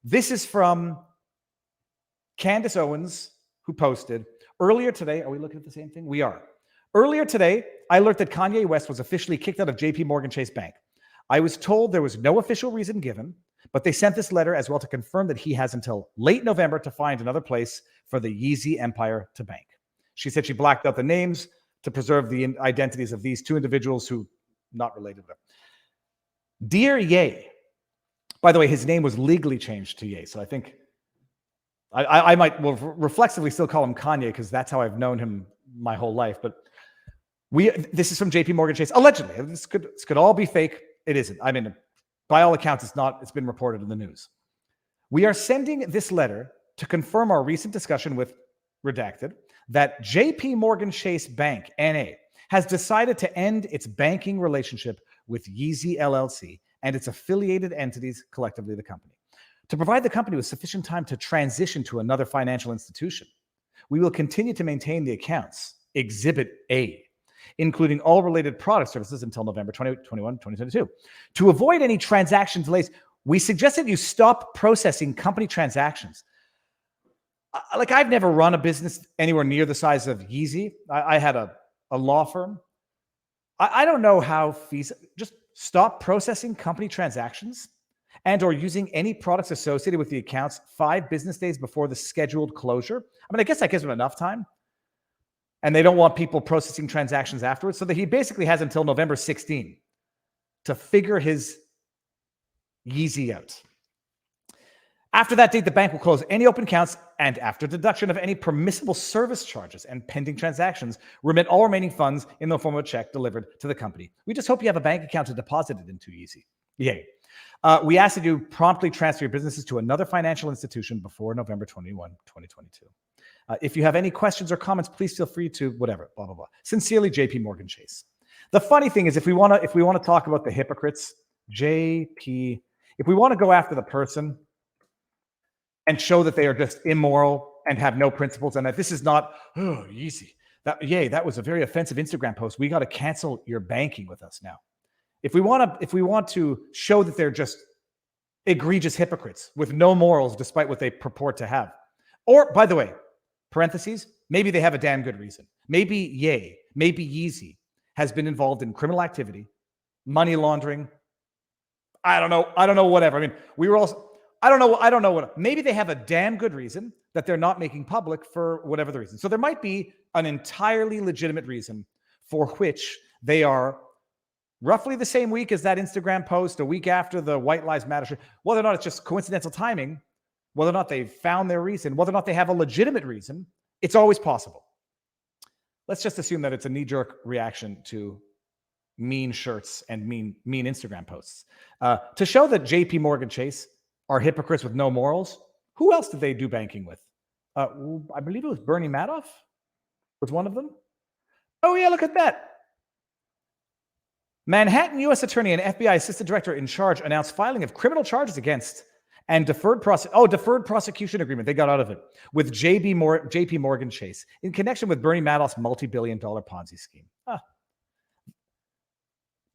Speaker 2: This is from Candace Owens, who posted earlier today. Are we looking at the same thing? We are. Earlier today, I learned that Kanye West was officially kicked out of JP Morgan Chase Bank. I was told there was no official reason given, but they sent this letter as well to confirm that he has until late November to find another place for the Yeezy empire to bank. She said she blacked out the names to preserve the identities of these two individuals who not related to them. Dear Ye, by the way, his name was legally changed to Ye, so I think I might reflexively still call him Kanye because that's how I've known him my whole life. But this is from JP Morgan Chase. Allegedly, this could all be fake. It isn't. I mean, by all accounts, it's not. It's been reported in the news. We are sending this letter to confirm our recent discussion with redacted that JP Morgan Chase Bank, NA, has decided to end its banking relationship with Yeezy LLC and its affiliated entities, collectively the company, to provide the company with sufficient time to transition to another financial institution. We will continue to maintain the accounts, Exhibit A, including all related product services until November 2021, 2022. To avoid any transaction delays, We suggest that you stop processing company transactions. Like, I've never run a business anywhere near the size of Yeezy. I had a law firm. I don't know how feasible. Just stop processing company transactions and or using any products associated with the accounts 5 business days before the scheduled closure. I mean, I guess that gives them enough time. And they don't want people processing transactions afterwards. So that he basically has until November 16 to figure his Yeezy out. After that date, the bank will close any open accounts and, after deduction of any permissible service charges and pending transactions, remit all remaining funds in the form of a check delivered to the company. We just hope you have a bank account to deposit it into. Easy. Yay. We ask that you promptly transfer your businesses to another financial institution before November 21, 2022. If you have any questions or comments, please feel free to whatever, blah, blah, blah. Sincerely, JP Morgan Chase. The funny thing is, if we want to talk about the hypocrites, JP, if we want to go after the person and show that they are just immoral and have no principles, and that this is not, oh, easy. That was a very offensive Instagram post. We got to cancel your banking with us now. If we want to show that they're just egregious hypocrites with no morals despite what they purport to have. Or, by the way, parentheses, maybe they have a damn good reason. Maybe Yeezy has been involved in criminal activity, money laundering. I don't know, whatever. I mean, we were also, I don't know what, maybe they have a damn good reason that they're not making public for whatever the reason. So there might be an entirely legitimate reason for which they are roughly the same week as that Instagram post, a week after the White Lives Matter. Whether or not it's just coincidental timing, whether or not they've found their reason, whether or not they have a legitimate reason, it's always possible. Let's just assume that it's a knee-jerk reaction to mean shirts and mean Instagram posts. To show that JP Morgan Chase are hypocrites with no morals, who else did they do banking with? I believe it was Bernie Madoff was one of them. Oh yeah, look at that. Manhattan U.S. Attorney and FBI Assistant Director in charge announced filing of criminal charges against and deferred prosecution agreement. They got out of it with JP Morgan Chase in connection with Bernie Madoff's multi-billion-dollar Ponzi scheme.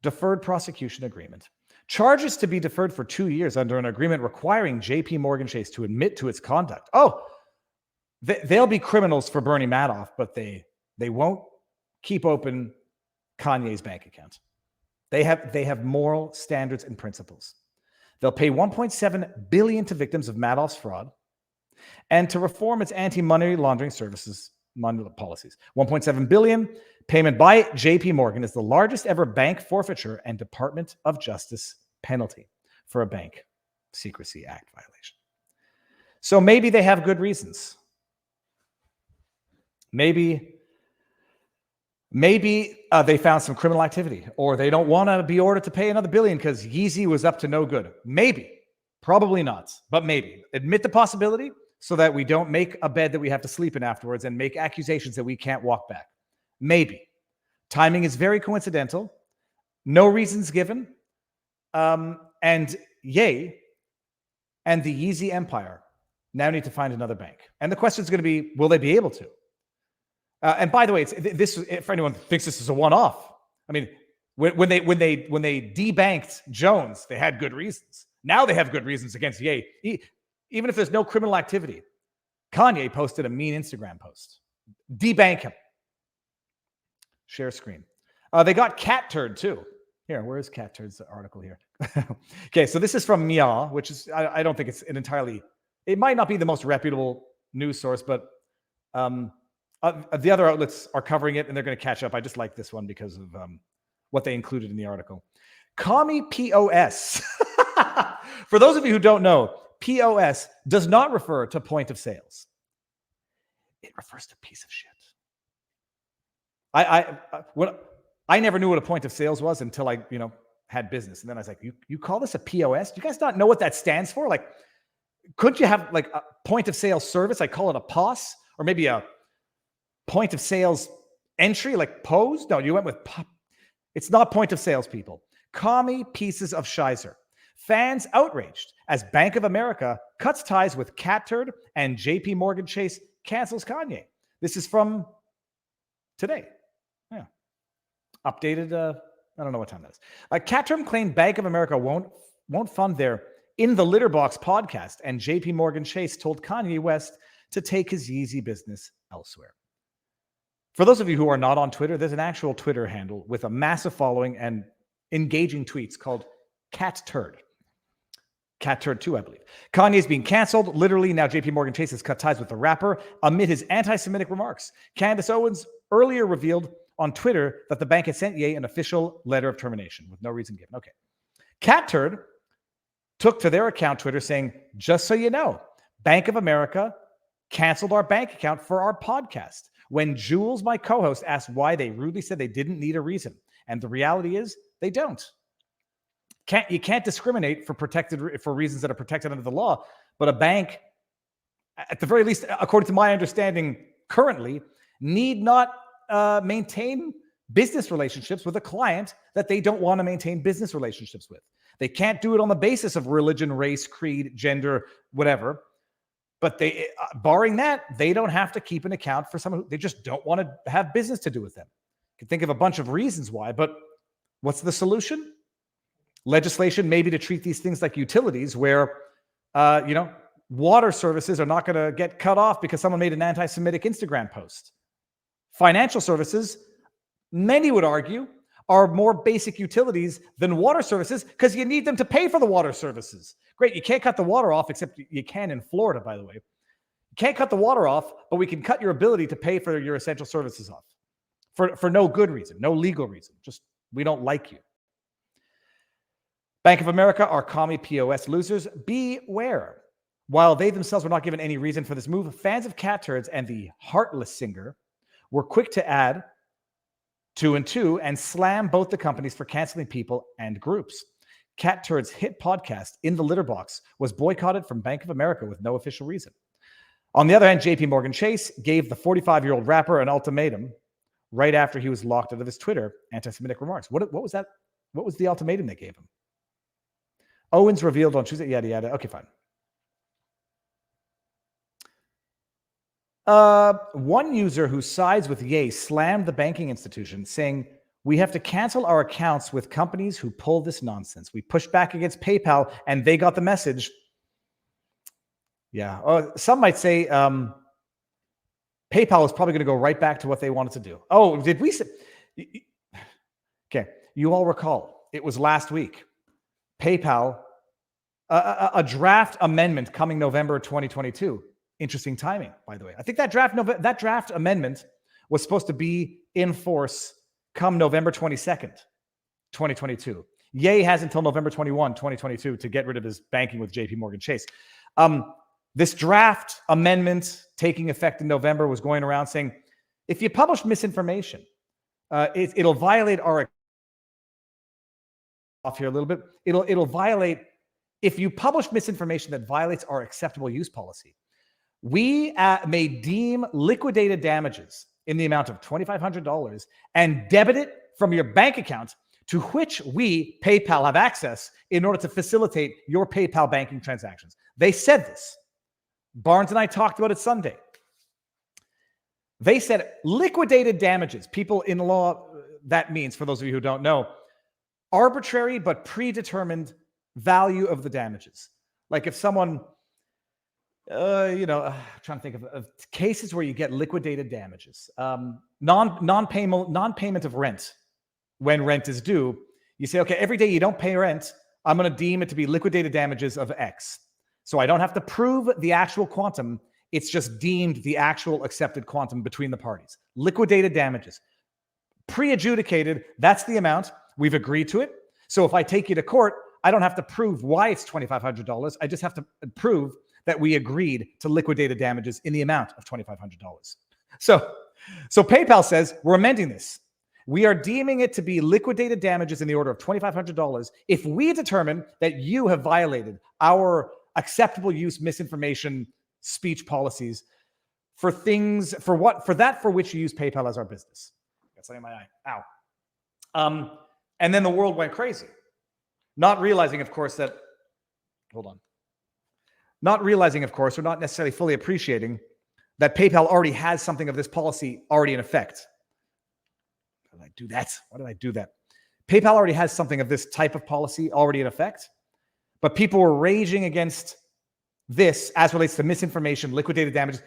Speaker 2: Deferred prosecution agreement. Charges to be deferred for 2 years under an agreement requiring JP Morgan Chase to admit to its conduct. They'll be criminals for Bernie Madoff, but they won't keep open Kanye's bank account. They have moral standards and principles. They'll pay $1.7 billion to victims of Madoff's fraud and to reform its anti-money laundering services policies. $1.7 billion payment by JP Morgan is the largest ever bank forfeiture and Department of Justice penalty for a Bank Secrecy Act violation. So maybe they have good reasons. Maybe they found some criminal activity, or they don't want to be ordered to pay another $1 billion because Yeezy was up to no good. Maybe, probably not, but maybe. Admit the possibility so that we don't make a bed that we have to sleep in afterwards and make accusations that we can't walk back. Maybe. Timing is very coincidental. No reasons given. And Ye and the Yeezy empire now need to find another bank. And the question is going to be, will they be able to? And by the way, this for anyone who thinks this is a one-off. I mean, when they debanked Jones, they had good reasons. Now they have good reasons against Ye. Even if there's no criminal activity, Kanye posted a mean Instagram post. Debank him. Share screen. They got Cat Turd too. Here, where's Cat Turd's article here? Okay, so this is from Mia, which is I don't think it's an entirely. It might not be the most reputable news source, but the other outlets are covering it and they're going to catch up. I just like this one because of what they included in the article. Commie POS. For those of you who don't know, POS does not refer to point of sales. It refers to piece of shit. I never knew what a point of sales was until I, had business. And then I was like, you call this a POS? Do you guys not know what that stands for? Like, couldn't you have like a point of sale service? I call it a POS, or maybe a point of sales entry, like pose. No, you went with pop. It's not point of sales, people. Commie pieces of shizer. Fans outraged as Bank of America cuts ties with Cat Turd and JP Morgan Chase cancels Kanye. This is from today. Yeah. Updated. I don't know what time that is. Cat Turd claimed Bank of America won't fund their in the Litterbox podcast, and JP Morgan Chase told Kanye West to take his Yeezy business elsewhere. For those of you who are not on Twitter, there's an actual Twitter handle with a massive following and engaging tweets called Cat Turd. Cat Turd 2, I believe. Kanye's being canceled. Literally, now JP Morgan Chase has cut ties with the rapper amid his anti-Semitic remarks. Candace Owens earlier revealed on Twitter that the bank had sent Ye an official letter of termination with no reason given. Okay. Cat Turd took to their account Twitter saying, just so you know, Bank of America canceled our bank account for our podcast. When Jules, my co-host, asked why, they rudely said they didn't need a reason. And the reality is they don't. You can't discriminate for reasons that are protected under the law, but a bank, at the very least, according to my understanding currently, need not maintain business relationships with a client that they don't want to maintain business relationships with. They can't do it on the basis of religion, race, creed, gender, whatever. But they, barring that, they don't have to keep an account for someone who they just don't want to have business to do with them. You can think of a bunch of reasons why, but what's the solution? Legislation maybe to treat these things like utilities where, water services are not going to get cut off because someone made an anti-Semitic Instagram post. Financial services, many would argue, are more basic utilities than water services because you need them to pay for the water services. Great, you can't cut the water off, except you can in Florida, by the way. You can't cut the water off, but we can cut your ability to pay for your essential services off for no good reason, no legal reason. Just, we don't like you. Bank of America are commie POS losers. Beware. While they themselves were not given any reason for this move, fans of Cat Turds and the Heartless Singer were quick to add 2 and 2 and slam both the companies for canceling people and groups. Cat Turd's hit podcast, In the Litterbox, was boycotted from Bank of America with no official reason. On the other hand, JP Morgan Chase gave the 45-year-old rapper an ultimatum right after he was locked out of his Twitter anti-Semitic remarks. What was that? What was the ultimatum they gave him? Owens revealed on Tuesday, yada, yada. Okay, fine. One user who sides with Ye slammed the banking institution, saying, "We have to cancel our accounts with companies who pull this nonsense. We pushed back against PayPal and they got the message." Yeah. Some might say PayPal is probably going to go right back to what they wanted to do. Oh, did we say? Okay. You all recall, it was last week. PayPal, a draft amendment coming November 2022. Interesting timing, by the way. I think that draft amendment was supposed to be in force come November 22nd, 2022. Ye has until November 21, 2022 to get rid of his banking with JP Morgan Chase. This draft amendment taking effect in November was going around saying, if you publish misinformation, it'll violate our off here a little bit. It'll violate, if you publish misinformation that violates our acceptable use policy, we may deem liquidated damages in the amount of $2,500 and debit it from your bank account to which we, PayPal, have access in order to facilitate your PayPal banking transactions. They said this. Barnes and I talked about it Sunday. They said liquidated damages. People in law, that means, for those of you who don't know, arbitrary but predetermined value of the damages. Like if someone, I'm trying to think of cases where you get liquidated damages. Non-payment of rent when rent is due. You say, okay, every day you don't pay rent, I'm going to deem it to be liquidated damages of X. So I don't have to prove the actual quantum. It's just deemed the actual accepted quantum between the parties. Liquidated damages. Pre-adjudicated, that's the amount. We've agreed to it. So if I take you to court, I don't have to prove why it's $2,500. I just have to prove that we agreed to liquidated damages in the amount of $2,500. So PayPal says, we're amending this. We are deeming it to be liquidated damages in the order of $2,500 if we determine that you have violated our acceptable use misinformation speech policies for that for which you use PayPal as our business. Got something in my eye. Ow. And then the world went crazy. Not realizing, of course, or not necessarily fully appreciating that PayPal already has something of this policy already in effect. How did I do that? Why did I do that? PayPal already has something of this type of policy already in effect. But people were raging against this as relates to misinformation, liquidated damages.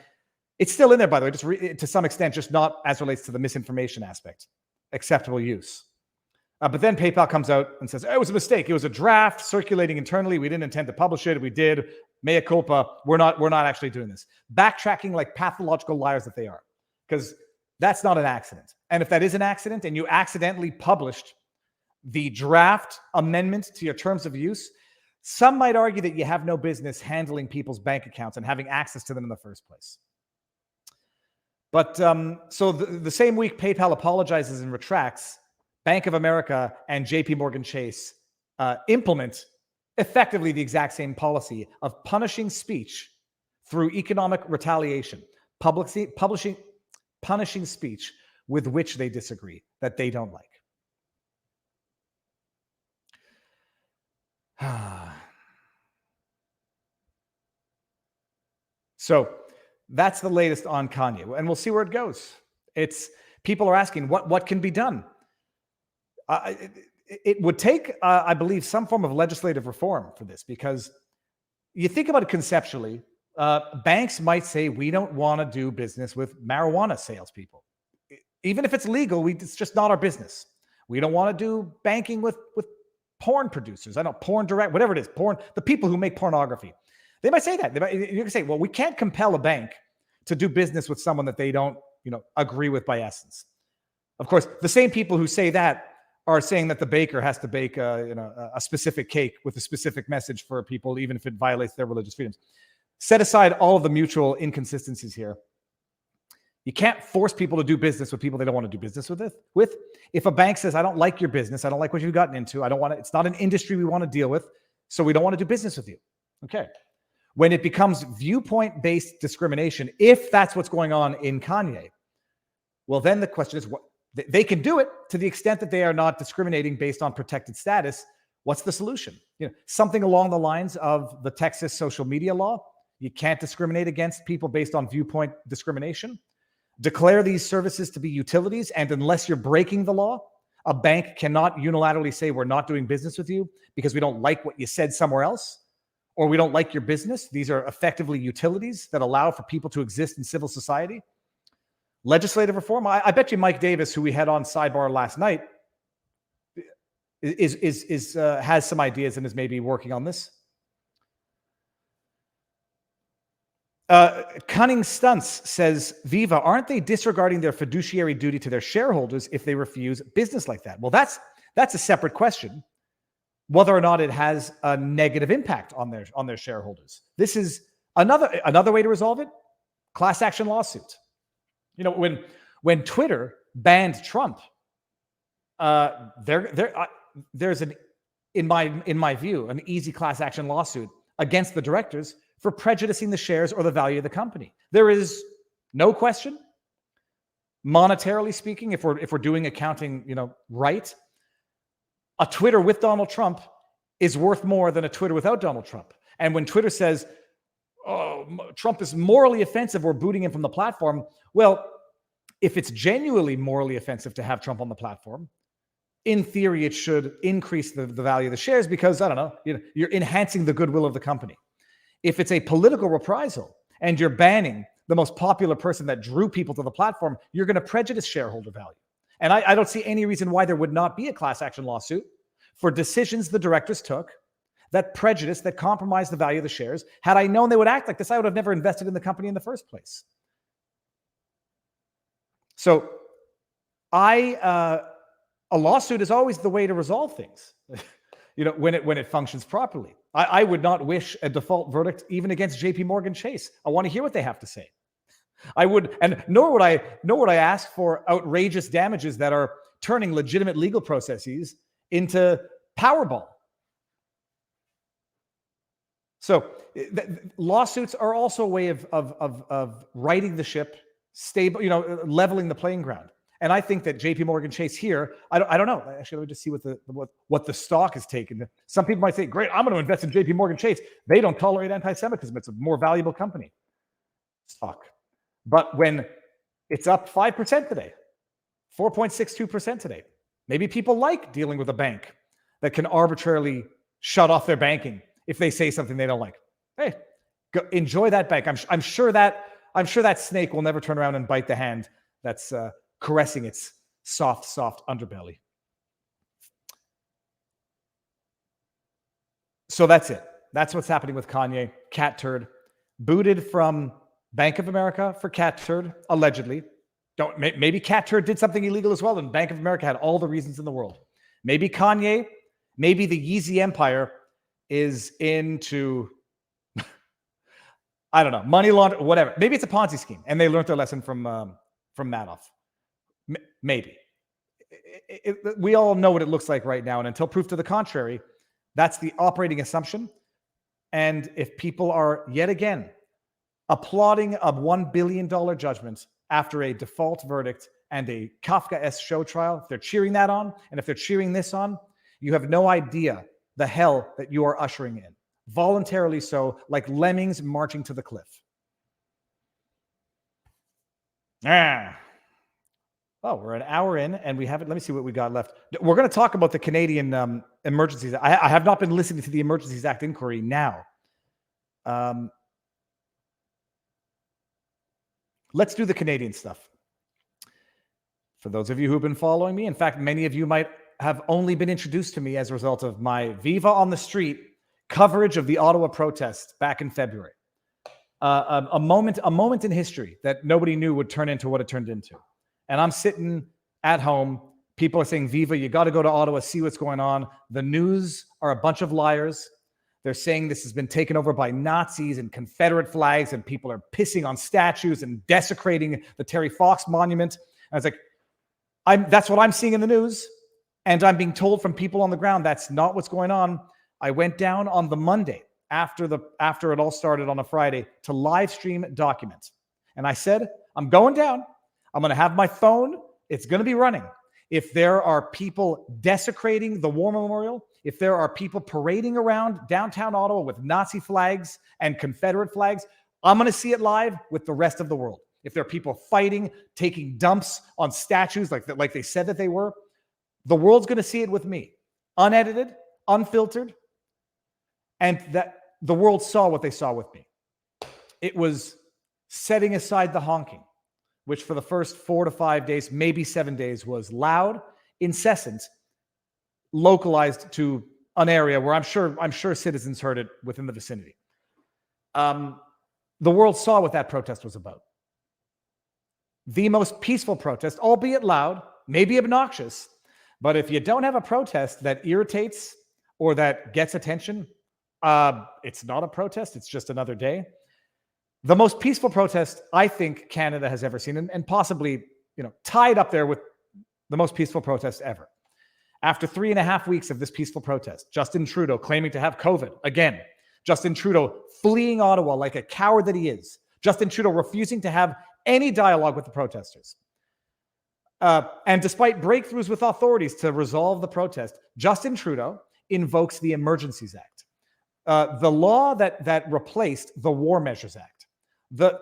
Speaker 2: It's still in there, by the way, just to some extent, just not as relates to the misinformation aspect. Acceptable use. But then PayPal comes out and says, it was a mistake. It was a draft circulating internally. We didn't intend to publish it. We did. Mea culpa. We're not actually doing this. Backtracking like pathological liars that they are. Because that's not an accident. And if that is an accident and you accidentally published the draft amendment to your terms of use, some might argue that you have no business handling people's bank accounts and having access to them in the first place. But so the same week PayPal apologizes and retracts, Bank of America and JP Morgan Chase implement effectively the exact same policy of punishing speech through economic retaliation, punishing speech with which they disagree, that they don't like. So that's the latest on Kanye, and we'll see where it goes. People are asking what can be done. It would take, I believe, some form of legislative reform for this, because you think about it conceptually. Banks might say, we don't want to do business with marijuana salespeople. Even if it's legal, it's just not our business. We don't want to do banking with porn producers. I know, porn direct, whatever it is, porn, the people who make pornography. They might say that. You can say, well, we can't compel a bank to do business with someone that they don't, agree with by essence. Of course, the same people who say that are saying that the baker has to bake a specific cake with a specific message for people, even if it violates their religious freedoms. Set aside all of the mutual inconsistencies here. You can't force people to do business with people they don't want to do business with. If a bank says, I don't like your business, I don't like what you've gotten into, it's not an industry we want to deal with, so we don't want to do business with you. Okay. When it becomes viewpoint-based discrimination, if that's what's going on in Kanye, well, then the question is, what they can do it to the extent that they are not discriminating based on protected status. What's the solution? Something along the lines of the Texas social media law. You can't discriminate against people based on viewpoint discrimination. Declare these services to be utilities, and unless you're breaking the law, a bank cannot unilaterally say we're not doing business with you because we don't like what you said somewhere else, or we don't like your business. These are effectively utilities that allow for people to exist in civil society. Legislative reform. I bet you Mike Davis, who we had on Sidebar last night, has some ideas and is maybe working on this. Cunning Stunts says, Viva, aren't they disregarding their fiduciary duty to their shareholders if they refuse business like that? Well, that's a separate question, whether or not it has a negative impact on their shareholders. This is another way to resolve it. Class action lawsuit. When Twitter banned Trump, there's in my view, an easy class action lawsuit against the directors for prejudicing the shares or the value of the company. There is no question, monetarily speaking, if we're doing accounting, right, a Twitter with Donald Trump is worth more than a Twitter without Donald Trump. And when Twitter says, oh, Trump is morally offensive, we're booting him from the platform. Well, if it's genuinely morally offensive to have Trump on the platform, in theory, it should increase the value of the shares because, I don't know, you're enhancing the goodwill of the company. If it's a political reprisal and you're banning the most popular person that drew people to the platform, you're going to prejudice shareholder value. And I don't see any reason why there would not be a class action lawsuit for decisions the directors took that prejudiced, that compromised the value of the shares. Had I known they would act like this, I would have never invested in the company in the first place. So a lawsuit is always the way to resolve things, when it functions properly. I would not wish a default verdict even against JP Morgan Chase. I want to hear what they have to say. I would, and nor would I ask for outrageous damages that are turning legitimate legal processes into Powerball. So lawsuits are also a way of righting the ship, stable, leveling the playing ground. And I think that JP Morgan Chase here, I don't know. Actually, let me just see what the stock has taken. Some people might say, great, I'm going to invest in JP Morgan Chase. They don't tolerate anti-Semitism. It's a more valuable company. Stock. But when it's up 5% today, 4.62% today, maybe people like dealing with a bank that can arbitrarily shut off their banking if they say something they don't like. Hey, go, enjoy that bank. I'm sure that snake will never turn around and bite the hand that's caressing its soft underbelly. So that's it. That's what's happening with Kanye. Cat turd. Booted from Bank of America for cat turd, allegedly. Maybe cat turd did something illegal as well, and Bank of America had all the reasons in the world. Maybe Kanye, maybe the Yeezy empire is into, I don't know, money laundering, whatever. Maybe it's a Ponzi scheme, and they learned their lesson from Madoff. Maybe. We all know what it looks like right now, and until proof to the contrary, that's the operating assumption. And if people are yet again applauding a $1 billion judgment after a default verdict and a Kafka-esque show trial, if they're cheering that on, and if they're cheering this on, you have no idea the hell that you are ushering in. Voluntarily so, like lemmings marching to the cliff. Oh, we're an hour in and we haven't. Let me see what we got left. We're going to talk about the Canadian Emergencies. I have not been listening to the Emergencies Act inquiry now. Let's do the Canadian stuff. For those of you who've been following me, in fact, many of you might have only been introduced to me as a result of my Viva on the Street coverage of the Ottawa protest back in February. A moment in history that nobody knew would turn into what it turned into. And I'm sitting at home. People are saying, Viva, you got to go to Ottawa, see what's going on. The news are a bunch of liars. They're saying this has been taken over by Nazis and Confederate flags, and people are pissing on statues and desecrating the Terry Fox monument. And I was like, that's what I'm seeing in the news. And I'm being told from people on the ground that's not what's going on. I went down on the Monday after it all started on a Friday to live stream documents. And I said, I'm going down. I'm going to have my phone. It's going to be running. If there are people desecrating the War Memorial, if there are people parading around downtown Ottawa with Nazi flags and Confederate flags, I'm going to see it live with the rest of the world. If there are people fighting, taking dumps on statues like they said that they were, the world's going to see it with me. Unedited, unfiltered, and that the world saw what they saw with me. It was setting aside the honking, which for the first 4 to 5 days, maybe 7 days, was loud, incessant, localized to an area where I'm sure citizens heard it within the vicinity. The world saw what that protest was about. The most peaceful protest, albeit loud, maybe obnoxious, but if you don't have a protest that irritates or that gets attention, it's not a protest, it's just another day. The most peaceful protest I think Canada has ever seen, and possibly, tied up there with the most peaceful protest ever. After 3.5 weeks of this peaceful protest, Justin Trudeau claiming to have COVID again, Justin Trudeau fleeing Ottawa like a coward that he is, Justin Trudeau refusing to have any dialogue with the protesters. And despite breakthroughs with authorities to resolve the protest, Justin Trudeau invokes the Emergencies Act, the law that replaced the War Measures Act. The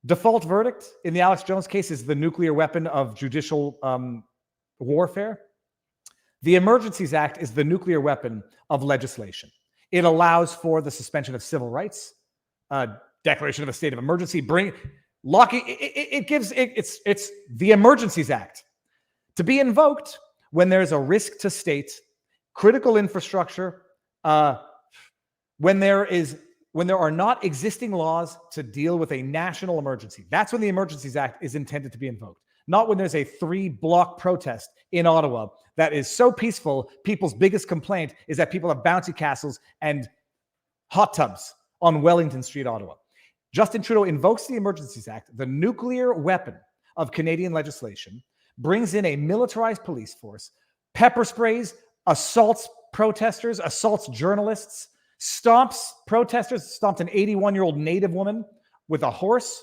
Speaker 2: default verdict in the Alex Jones case is the nuclear weapon of judicial warfare. The Emergencies Act is the nuclear weapon of legislation. It allows for the suspension of civil rights, declaration of a state of emergency, it's the Emergencies Act to be invoked when there's a risk to state, critical infrastructure, when there are not existing laws to deal with a national emergency. That's when the Emergencies Act is intended to be invoked. Not when there's a 3-block protest in Ottawa that is so peaceful, people's biggest complaint is that people have bouncy castles and hot tubs on Wellington Street, Ottawa. Justin Trudeau invokes the Emergencies Act, the nuclear weapon of Canadian legislation, brings in a militarized police force, pepper sprays, assaults protesters, assaults journalists, stomps protesters, stomped an 81-year-old Native woman with a horse.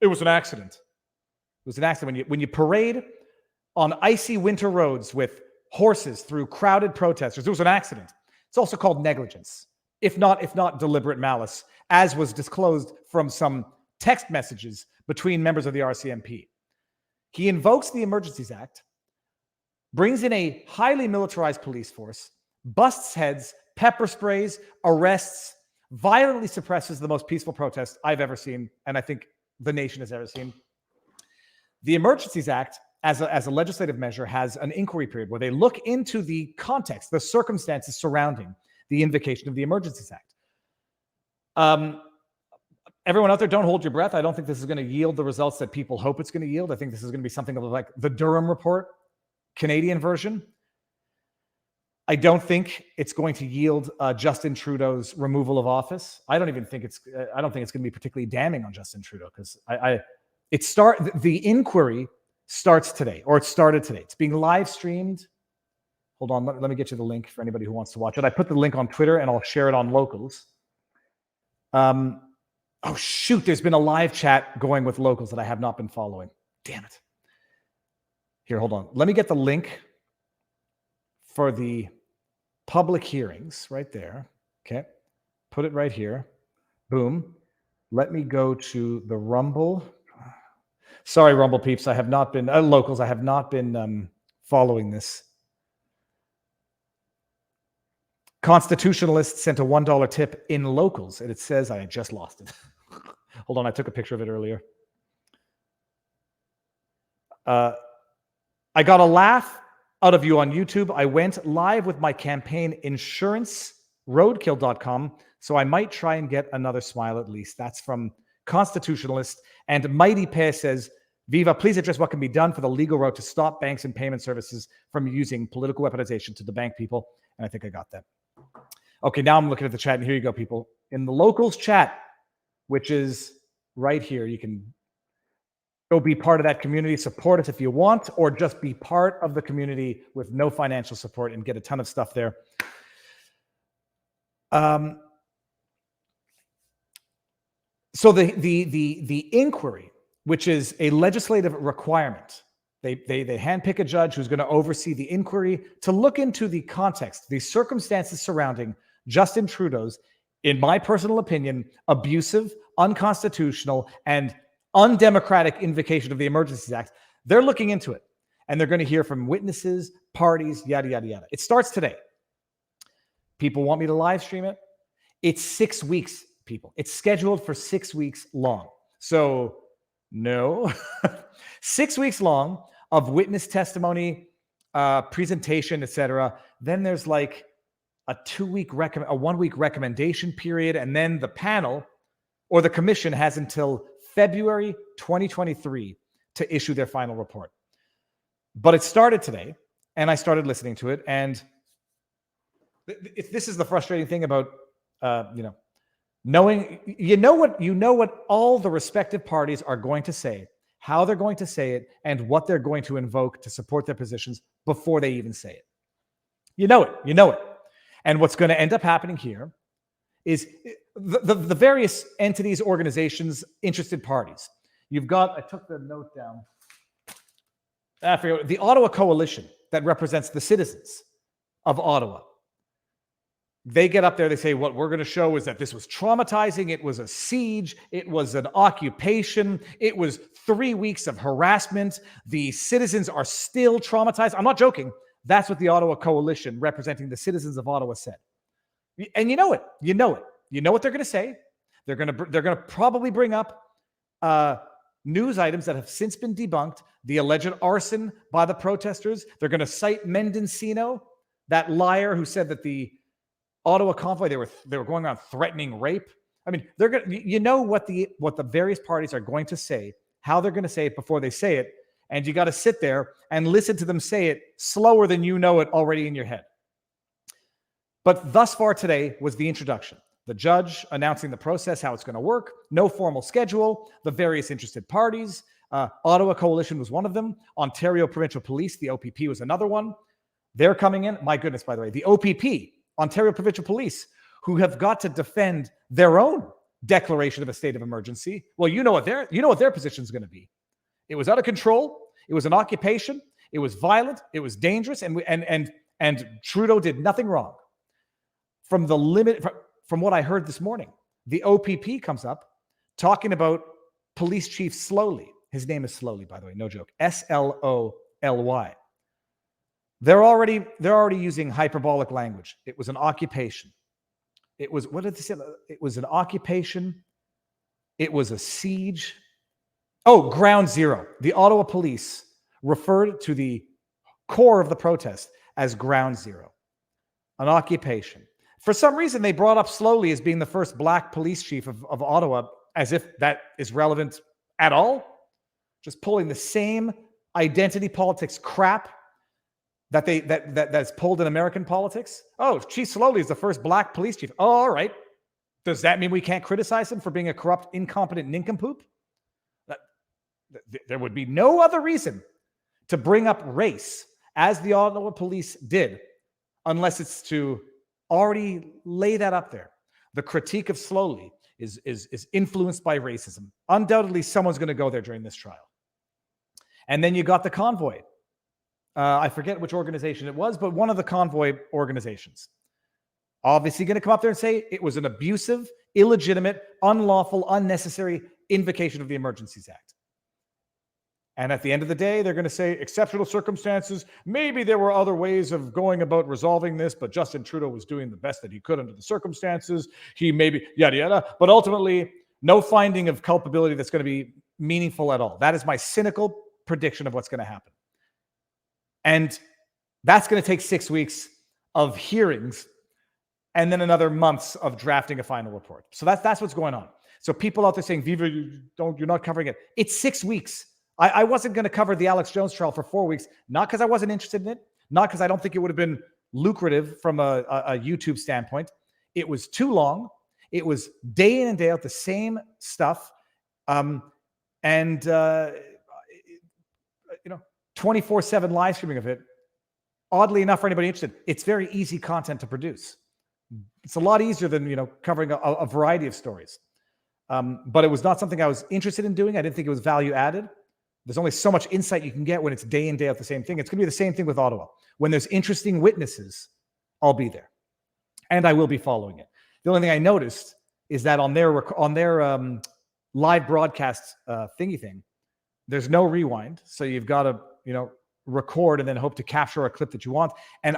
Speaker 2: It was an accident. It was an accident. When you parade on icy winter roads with horses through crowded protesters, it was an accident. It's also called negligence, if not deliberate malice, as was disclosed from some text messages between members of the RCMP. He invokes the Emergencies Act, brings in a highly militarized police force, busts heads, pepper sprays, arrests, violently suppresses the most peaceful protest I've ever seen, and I think the nation has ever seen. The Emergencies Act, as a legislative measure, has an inquiry period where they look into the context, the circumstances surrounding the invocation of the Emergencies Act. Everyone out there, don't hold your breath. I don't think this is going to yield the results that people hope it's going to yield. I think this is going to be something like the Durham report, Canadian version. I don't think it's going to yield Justin Trudeau's removal of office. I don't think it's going to be particularly damning on Justin Trudeau, because the inquiry starts today, or it started today. It's being live streamed. Hold on, let me get you the link for anybody who wants to watch it. I put the link on Twitter and I'll share it on Locals. Oh shoot, there's been a live chat going with Locals that I have not been following. Damn it. Here, hold on. Let me get the link for the public hearings right there. Okay. Put it right here. Boom. Let me go to the Rumble. Sorry, Rumble peeps. I have not been, Locals, I have not been following this. Constitutionalist sent a $1 tip in Locals, and it says, I just lost it. Hold on, I took a picture of it earlier. I got a laugh out of you on YouTube. I went live with my campaign insuranceroadkill.com, so I might try and get another smile at least. That's from Constitutionalist. And Mighty Pay says, Viva, please address what can be done for the legal route to stop banks and payment services from using political weaponization to debank people. And I think I got that. Okay, now I'm looking at the chat, and here you go, people. In the Locals chat, which is right here, you can go be part of that community, support us if you want, or just be part of the community with no financial support and get a ton of stuff there. So the inquiry, which is a legislative requirement, they handpick a judge who's going to oversee the inquiry to look into the context, the circumstances surrounding Justin Trudeau's, in my personal opinion, abusive, unconstitutional, and undemocratic invocation of the Emergencies Act. They're looking into it, and they're going to hear from witnesses, parties, yada, yada, yada. It starts today. People want me to live stream it. It's 6 weeks, people. It's scheduled for 6 weeks long. So no, 6 weeks long of witness testimony, presentation, etc. Then there's like a 1 week recommendation period, and then the panel or the commission has until February 2023 to issue their final report. But it started today, and I started listening to it, and this is the frustrating thing about knowing what all the respective parties are going to say, how they're going to say it, and what they're going to invoke to support their positions before they even say it. You know it. And what's going to end up happening here is the various entities, organizations, interested parties. You've got, I took the note down, I forget, the Ottawa Coalition that represents the citizens of Ottawa. They get up there, they say, what we're going to show is that this was traumatizing. It was a siege. It was an occupation. It was 3 weeks of harassment. The citizens are still traumatized. I'm not joking. That's what the Ottawa Coalition, representing the citizens of Ottawa, said. And you know it. You know what they're going to say. They're going to probably bring up news items that have since been debunked, the alleged arson by the protesters. They're going to cite Mendocino, that liar who said that the Ottawa convoy, they were going around threatening rape. I mean, they're going to, what the various parties are going to say, how they're going to say it before they say it, and you got to sit there and listen to them say it slower than you know it already in your head. But thus far today was the introduction. The judge announcing the process, how it's going to work, no formal schedule, the various interested parties. Ottawa Coalition was one of them. Ontario Provincial Police, the OPP, was another one. They're coming in. My goodness, by the way, the OPP, Ontario Provincial Police, who have got to defend their own declaration of a state of emergency. Well, you know what their position is going to be. It was out of control. It was an occupation. It was violent. It was dangerous, and Trudeau did nothing wrong. From what I heard this morning, the OPP comes up talking about Police Chief Slowly. His name is Slowly, by the way, no joke. Slowly. They're already using hyperbolic language. It was an occupation. It was, what did they say? It was an occupation. It was a siege. Oh, ground zero. The Ottawa police referred to the core of the protest as ground zero, an occupation. For some reason, they brought up Slowly as being the first black police chief of Ottawa, as if that is relevant at all. Just pulling the same identity politics crap that's pulled in American politics. Oh, Chief Slowly is the first black police chief. Oh, all right. Does that mean we can't criticize him for being a corrupt, incompetent nincompoop? There would be no other reason to bring up race, as the Ottawa police did, unless it's to already lay that up there. The critique of Slowly is influenced by racism. Undoubtedly, someone's going to go there during this trial. And then you got the convoy. I forget which organization it was, but one of the convoy organizations. Obviously going to come up there and say it was an abusive, illegitimate, unlawful, unnecessary invocation of the Emergencies Act. And at the end of the day, they're going to say exceptional circumstances. Maybe there were other ways of going about resolving this, but Justin Trudeau was doing the best that he could under the circumstances. He maybe, yada, yada. But ultimately, no finding of culpability that's going to be meaningful at all. That is my cynical prediction of what's going to happen. And that's going to take 6 weeks of hearings and then another months of drafting a final report. So that's what's going on. So people out there saying, Viva, you're not covering it. It's 6 weeks. I wasn't going to cover the Alex Jones trial for 4 weeks, not because I wasn't interested in it, not because I don't think it would have been lucrative from a YouTube standpoint. It was too long. It was day in and day out the same stuff. 24/7 live streaming of it. Oddly enough, for anybody interested, it's very easy content to produce. It's a lot easier than covering a variety of stories. But it was not something I was interested in doing. I didn't think it was value added. There's only so much insight you can get when it's day in, day out the same thing. It's going to be the same thing with Ottawa. When there's interesting witnesses, I'll be there. And I will be following it. The only thing I noticed is that on their live broadcast thingy thing, there's no rewind. So you've got to, record and then hope to capture a clip that you want. And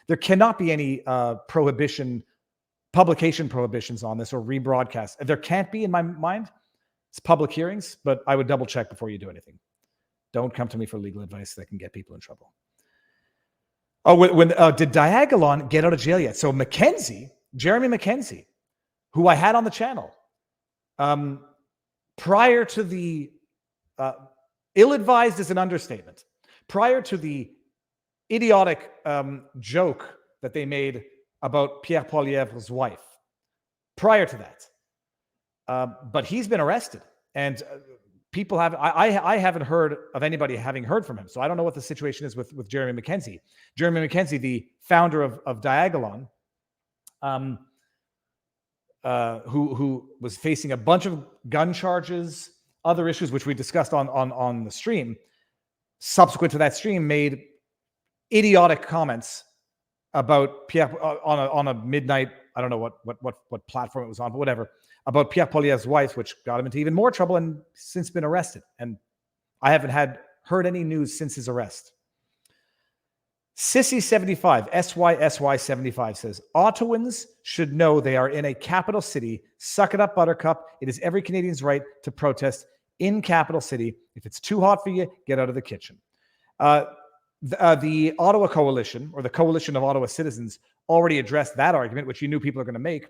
Speaker 2: there cannot be any publication prohibitions on this or rebroadcast. There can't be in my mind. It's public hearings, but I would double check before you do anything. Don't come to me for legal advice that can get people in trouble. Oh, did Diagolon get out of jail yet? So Jeremy Mackenzie, who I had on the channel, prior to the ill-advised is an understatement. Prior to the idiotic joke that they made about Pierre Poilievre's wife, prior to that, but he's been arrested, and people have. I haven't heard of anybody having heard from him, so I don't know what the situation is with Jeremy Mackenzie. Jeremy Mackenzie, the founder of Diagolon, who was facing a bunch of gun charges, other issues which we discussed on the stream. Subsequent to that stream, made idiotic comments about Pierre on a midnight. I don't know what platform it was on, but whatever, about Pierre Poilievre's wife, which got him into even more trouble and since been arrested. And I haven't heard any news since his arrest. Sissy75, SYSY75 says, Ottawans should know they are in a capital city. Suck it up, Buttercup. It is every Canadian's right to protest in capital city. If it's too hot for you, get out of the kitchen. The Ottawa Coalition, or the Coalition of Ottawa Citizens, already addressed that argument, which you knew people are going to make.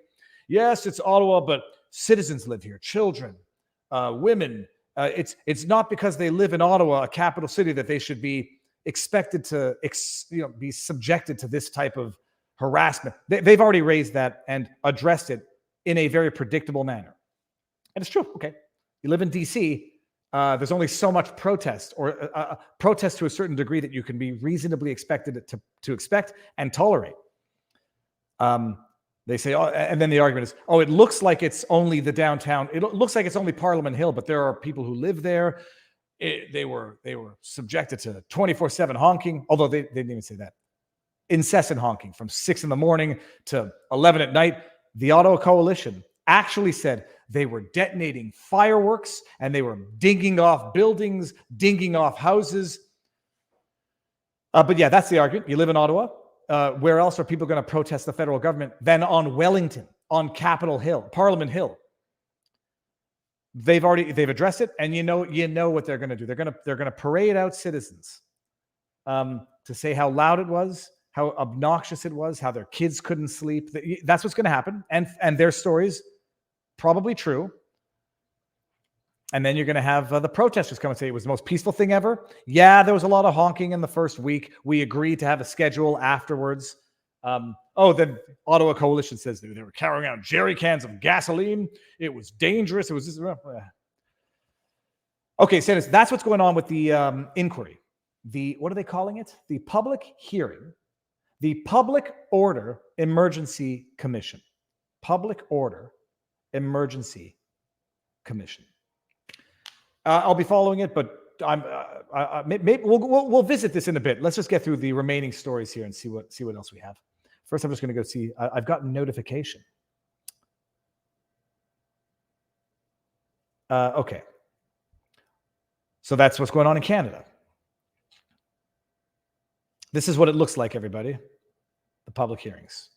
Speaker 2: Yes, it's Ottawa, but citizens live here, children, women. It's not because they live in Ottawa, a capital city, that they should be expected to be subjected to this type of harassment. They've already raised that and addressed it in a very predictable manner. And it's true. Okay. You live in DC. There's only so much protest, or protest to a certain degree that you can be reasonably expected to expect and tolerate. They say, and then the argument is, it looks like it's only the downtown. It looks like it's only Parliament Hill, but there are people who live there. They were subjected to 24/7 honking, although they didn't even say that. Incessant honking from 6 a.m. to 11 p.m. The Ottawa Coalition actually said they were detonating fireworks and they were dinging off buildings, dinging off houses. But yeah, that's the argument. You live in Ottawa. Where else are people going to protest the federal government than on Wellington, on Capitol Hill, Parliament Hill? They've addressed it, and you know what they're going to do. They're going to parade out citizens to say how loud it was, how obnoxious it was, how their kids couldn't sleep. That's what's going to happen, and their stories probably true. And then you're going to have the protesters come and say it was the most peaceful thing ever. Yeah, there was a lot of honking in the first week. We agreed to have a schedule afterwards. Then Ottawa Coalition says they were carrying out jerry cans of gasoline. It was dangerous. It was just... Okay, so that's what's going on with the inquiry. What are they calling it? The public hearing. The Public Order Emergency Commission. Public Order Emergency Commission. I'll be following it, but maybe we'll visit this in a bit. Let's just get through the remaining stories here and see what else we have. First, I'm just going to go see. I've gotten notification. Okay. So that's what's going on in Canada. This is what it looks like, everybody. The public hearings.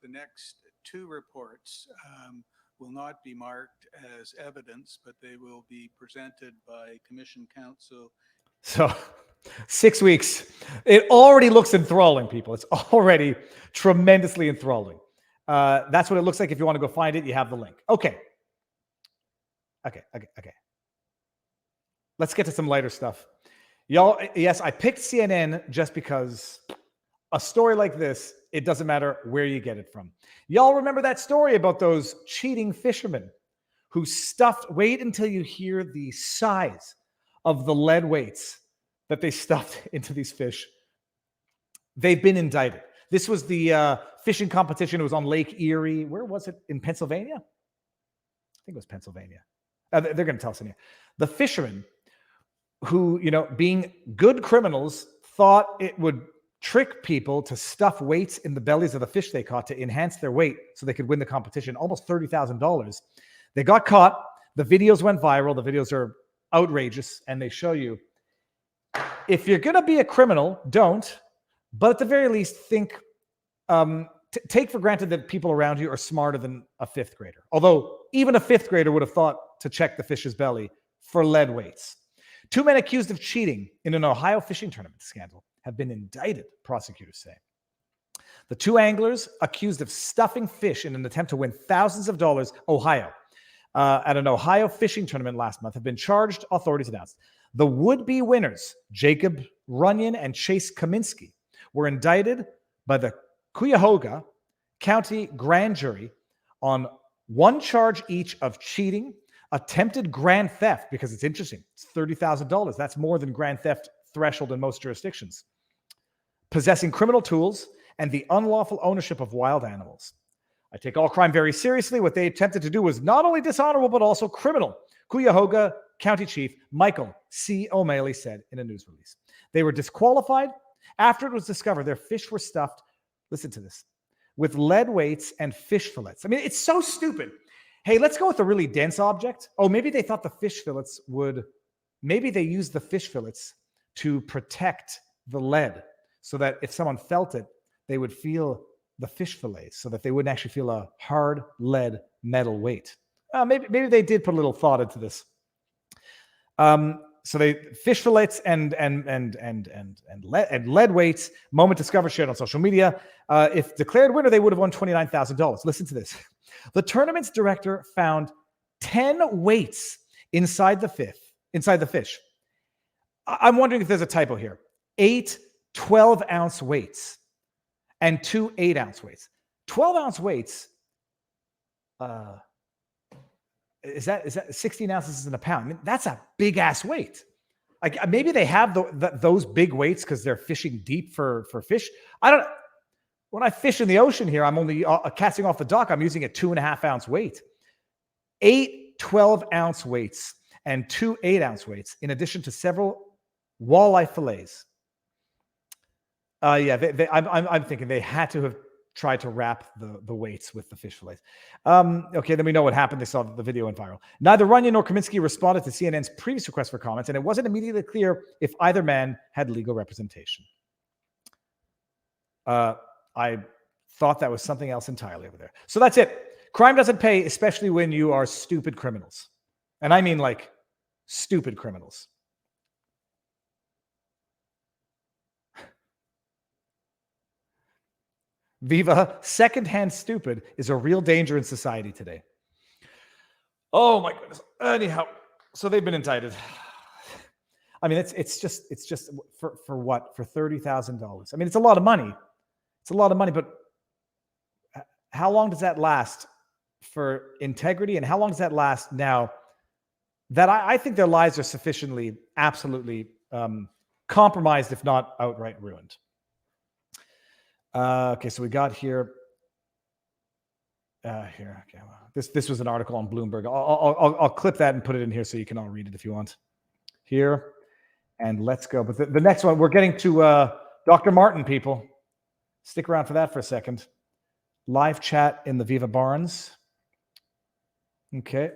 Speaker 3: The next two reports will not be marked as evidence, but they will be presented by Commission Counsel.
Speaker 2: So 6 weeks. It already looks enthralling, people. It's already tremendously enthralling. That's what it looks like. If you want to go find it, you have the link. Okay. Let's get to some lighter stuff. Y'all, yes, I picked CNN just because a story like this, it doesn't matter where you get it from. Y'all remember that story about those cheating fishermen who wait until you hear the size of the lead weights that they stuffed into these fish. They've been indicted. This was the fishing competition. It was on Lake Erie. Where was it? In Pennsylvania? I think it was Pennsylvania. They're going to tell us in here. The fishermen who, being good criminals, thought it would trick people to stuff weights in the bellies of the fish they caught to enhance their weight so they could win the competition, almost $30,000. They got caught. The videos went viral. The videos are outrageous, and they show you, if you're going to be a criminal, don't. But at the very least, take for granted that people around you are smarter than a fifth grader. Although even a fifth grader would have thought to check the fish's belly for lead weights. 2 men accused of cheating in an Ohio fishing tournament scandal have been indicted, prosecutors say. The two anglers accused of stuffing fish in an attempt to win thousands of dollars, at an Ohio fishing tournament last month have been charged, authorities announced. The would-be winners, Jacob Runyon and Chase Kaminsky, were indicted by the Cuyahoga County Grand Jury on one charge each of cheating, attempted grand theft, because it's interesting, it's $30,000. That's more than grand theft threshold in most jurisdictions. Possessing criminal tools and the unlawful ownership of wild animals. I take all crime very seriously. What they attempted to do was not only dishonorable, but also criminal, Cuyahoga County Chief Michael C. O'Malley said in a news release. They were disqualified after it was discovered their fish were stuffed, listen to this, with lead weights and fish fillets. I mean, it's so stupid. Hey, let's go with a really dense object. Oh, maybe they thought the fish fillets maybe they used the fish fillets to protect the lead so that if someone felt it, they would feel the fish fillets so that they wouldn't actually feel a hard lead metal weight. Maybe they did put a little thought into this. So they fish fillets and lead weights. Moment discovered, shared on social media. If declared winner, they would have won $29,000. Listen to this. The tournament's director found 10 weights inside the fish. I'm wondering if there's a typo here. 8 12-ounce weights and 2 8-ounce weights. 12-ounce weights. Is that 16 ounces in a pound? I mean, that's a big ass weight. Like maybe they have those big weights because they're fishing deep for fish. When I fish in the ocean here, I'm only casting off the dock. I'm using a 2.5 ounce weight. 8 12-ounce weights and 2 8-ounce weights, in addition to several walleye fillets. I'm thinking they had to have try to wrap the weights with the fish fillets. Okay, then we know what happened. They saw the video went viral. Neither Runyon nor Kaminsky responded to CNN's previous request for comments, and it wasn't immediately clear if either man had legal representation. I thought that was something else entirely over there. So that's it. Crime doesn't pay, especially when you are stupid criminals. And I mean like stupid criminals. Viva, secondhand stupid is a real danger in society today. Oh my goodness. Anyhow, so they've been indicted. I mean, it's just for what? For $30,000. I mean, it's a lot of money. It's a lot of money, but how long does that last for integrity? And how long does that last now that I think their lives are sufficiently, absolutely compromised, if not outright ruined? Okay, so we got here. Here, okay. This was an article on Bloomberg. I'll clip that and put it in here so you can all read it if you want. Here, and let's go. But the next one, we're getting to Dr. Martin, people. Stick around for that for a second. Live chat in the Viva Barnes. Okay,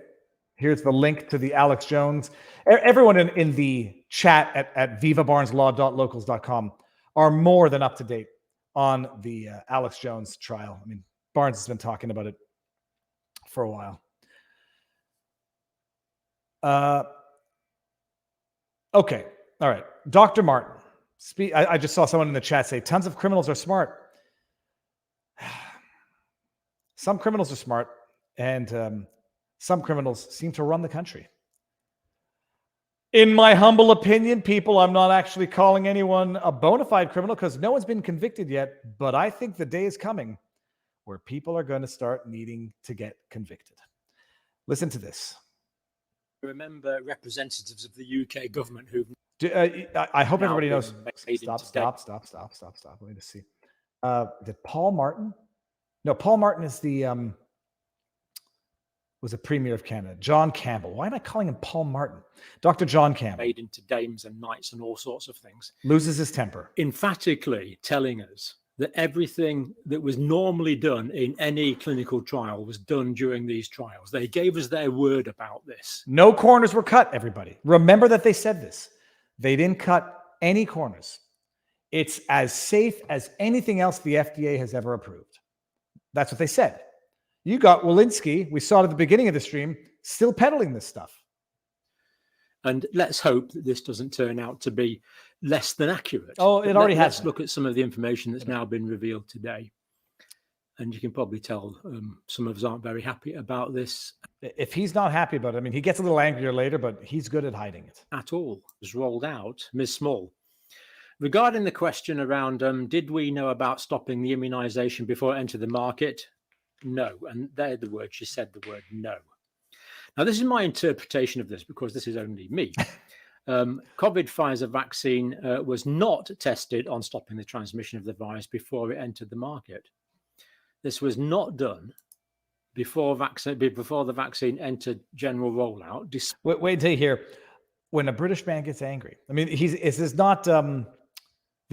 Speaker 2: here's the link to the Alex Jones. Everyone in the chat at vivabarneslaw.locals.com are more than up to date on the Alex Jones trial. I mean, Barnes has been talking about it for a while. Okay. All right. Dr. Martin. I just saw someone in the chat say, tons of criminals are smart. Some criminals are smart, and some criminals seem to run the country. In my humble opinion, people, I'm not actually calling anyone a bona fide criminal because no one's been convicted yet, but I think the day is coming where people are going to start needing to get convicted. Listen to this.
Speaker 4: Remember representatives of the UK government who've...
Speaker 2: I hope everybody knows. Stop. Let me just see. Did Paul Martin? No, Paul Martin is the... was a premier of Canada. John Campbell. Why am I calling him Paul Martin? Dr. John Campbell.
Speaker 4: Made into dames and knights and all sorts of things.
Speaker 2: Loses his temper.
Speaker 4: Emphatically telling us that everything that was normally done in any clinical trial was done during these trials. They gave us their word about this.
Speaker 2: No corners were cut, everybody. Remember that they said this. They didn't cut any corners. It's as safe as anything else the FDA has ever approved. That's what they said. You got Walensky, we saw it at the beginning of the stream, still peddling this stuff.
Speaker 4: And let's hope that this doesn't turn out to be less than accurate.
Speaker 2: Oh, it already has.
Speaker 4: Let's look at some of the information that's now been revealed today. And you can probably tell some of us aren't very happy about this.
Speaker 2: If he's not happy about it, I mean, he gets a little angrier later, but he's good at hiding it.
Speaker 4: At all. It was rolled out. Ms. Small, regarding the question around, did we know about stopping the immunization before it entered the market? No. And they're the words. She said the word no. Now, this is my interpretation of this because this is only me. COVID Pfizer vaccine was not tested on stopping the transmission of the virus before it entered the market. This was not done before the vaccine entered general rollout.
Speaker 2: Wait till you hear when a British man gets angry. I mean, this is not the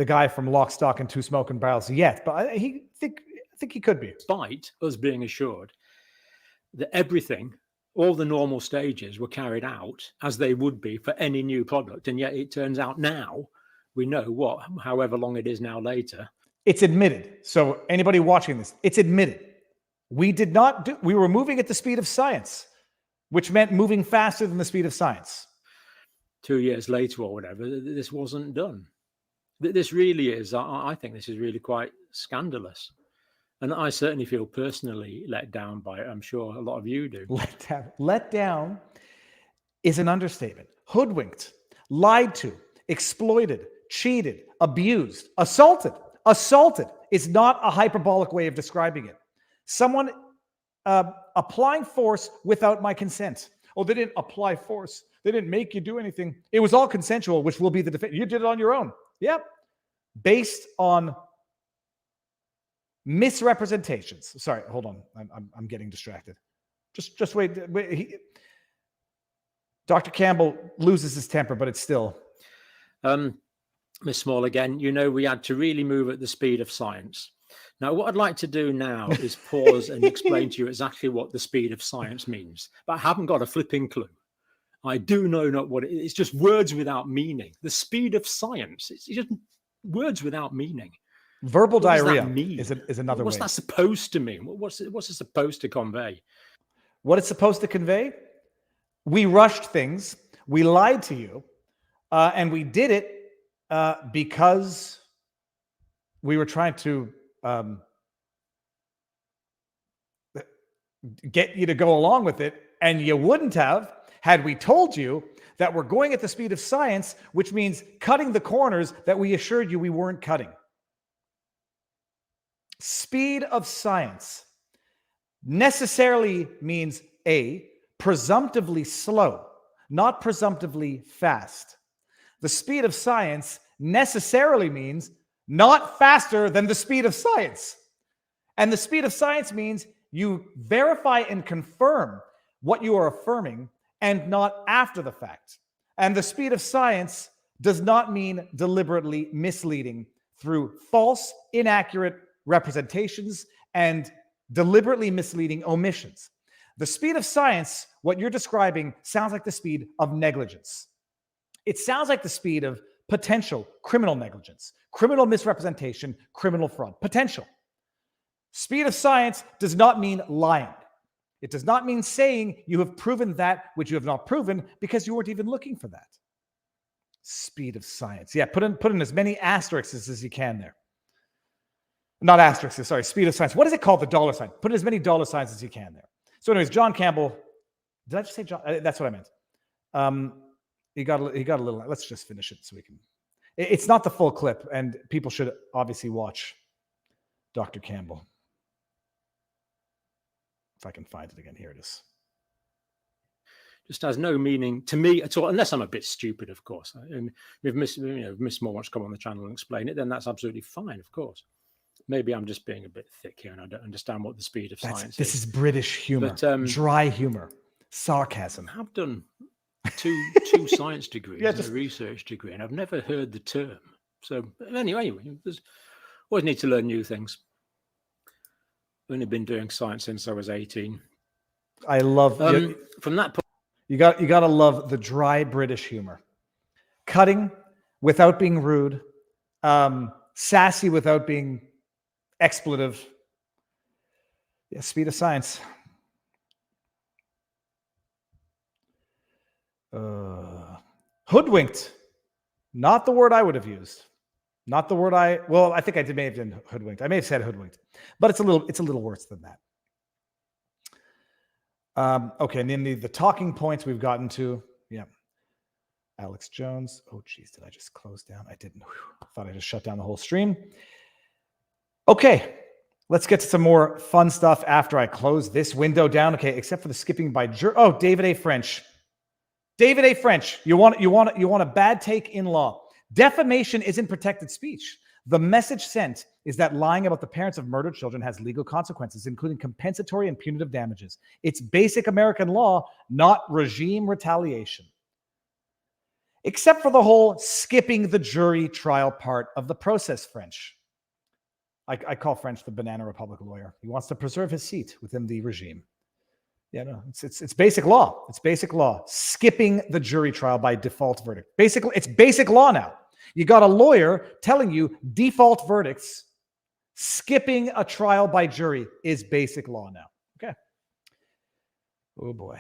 Speaker 2: guy from Lock, Stock, and Two Smoking Barrels yet, but I think he could be.
Speaker 4: Despite us being assured that everything, all the normal stages were carried out as they would be for any new product. And yet it turns out now we know however long it is now later.
Speaker 2: It's admitted. So anybody watching this, it's admitted. We were moving at the speed of science, which meant moving faster than the speed of science.
Speaker 4: 2 years later or whatever, this wasn't done. This really is, I think this is really quite scandalous. And I certainly feel personally let down by it. I'm sure a lot of you do.
Speaker 2: Let down is an understatement. Hoodwinked, lied to, exploited, cheated, abused, assaulted. Assaulted is not a hyperbolic way of describing it. Someone applying force without my consent. Oh, they didn't apply force. They didn't make you do anything. It was all consensual, which will be the defense. You did it on your own. Yep. Based on misrepresentations. Sorry, hold on. I'm getting distracted. Just wait. Dr. Campbell loses his temper, but it's still.
Speaker 4: Ms. Small, again, we had to really move at the speed of science. Now, what I'd like to do now is pause and explain to you exactly what the speed of science means. But I haven't got a flipping clue. I do know not what it is. It's just words without meaning. The speed of science. It's just words without meaning.
Speaker 2: Verbal
Speaker 4: What does that
Speaker 2: diarrhea
Speaker 4: mean?
Speaker 2: is another
Speaker 4: What's
Speaker 2: way.
Speaker 4: that supposed to mean? What's it supposed to convey?
Speaker 2: What it's supposed to convey? We rushed things. We lied to you. And we did it because we were trying to get you to go along with it. And you wouldn't have had we told you that we're going at the speed of science, which means cutting the corners that we assured you we weren't cutting. Speed of science necessarily means A, presumptively slow, not presumptively fast. The speed of science necessarily means not faster than the speed of science. And the speed of science means you verify and confirm what you are affirming and not after the fact. And the speed of science does not mean deliberately misleading through false, inaccurate representations and deliberately misleading omissions. The speed of science, what you're describing, sounds like the speed of negligence. It sounds like the speed of potential criminal negligence, criminal misrepresentation, criminal fraud. Potential. Speed of science does not mean lying. It does not mean saying you have proven that which you have not proven because you weren't even looking for that. Speed of science. Yeah, put in as many asterisks as you can there. Not asterisks, sorry, speed of science. What is it called? The dollar sign. Put in as many dollar signs as you can there. So anyways, John Campbell, did I just say John? That's what I meant. He got a little, let's just finish it so we can. It's not the full clip, and people should obviously watch Dr. Campbell. If I can find it again, here it is.
Speaker 4: Just has no meaning to me at all, unless I'm a bit stupid, of course. And if Miss Moore wants to come on the channel and explain it, then that's absolutely fine, of course. Maybe I'm just being a bit thick here and I don't understand what the speed of science is.
Speaker 2: This is British humor, but, dry humor, sarcasm.
Speaker 4: I've done two science degrees and a research degree, and I've never heard the term. So anyway, there's always need to learn new things. I've only been doing science since I was 18.
Speaker 2: I love
Speaker 4: from that point.
Speaker 2: You got to love the dry British humor, cutting without being rude, sassy without being expletive. Yeah, speed of science. Hoodwinked, not the word I would have used. Not the word I think I may have been hoodwinked. I may have said hoodwinked, but it's a little worse than that. Okay, and then the talking points we've gotten to, yeah. Alex Jones. Oh, geez, did I just close down? I didn't. Whew. Thought I just shut down the whole stream. Okay, let's get to some more fun stuff after I close this window down. Okay, except for the skipping by Oh, David A. French. David A. French, you want a bad take in law. Defamation isn't protected speech. The message sent is that lying about the parents of murdered children has legal consequences, including compensatory and punitive damages. It's basic American law, not regime retaliation. Except for the whole skipping the jury trial part of the process, French. I call French the banana republic lawyer. He wants to preserve his seat within the regime. Yeah, no, it's basic law. It's basic law. Skipping the jury trial by default verdict. Basically, it's basic law now. You got a lawyer telling you default verdicts. Skipping a trial by jury is basic law now. Okay. Oh boy.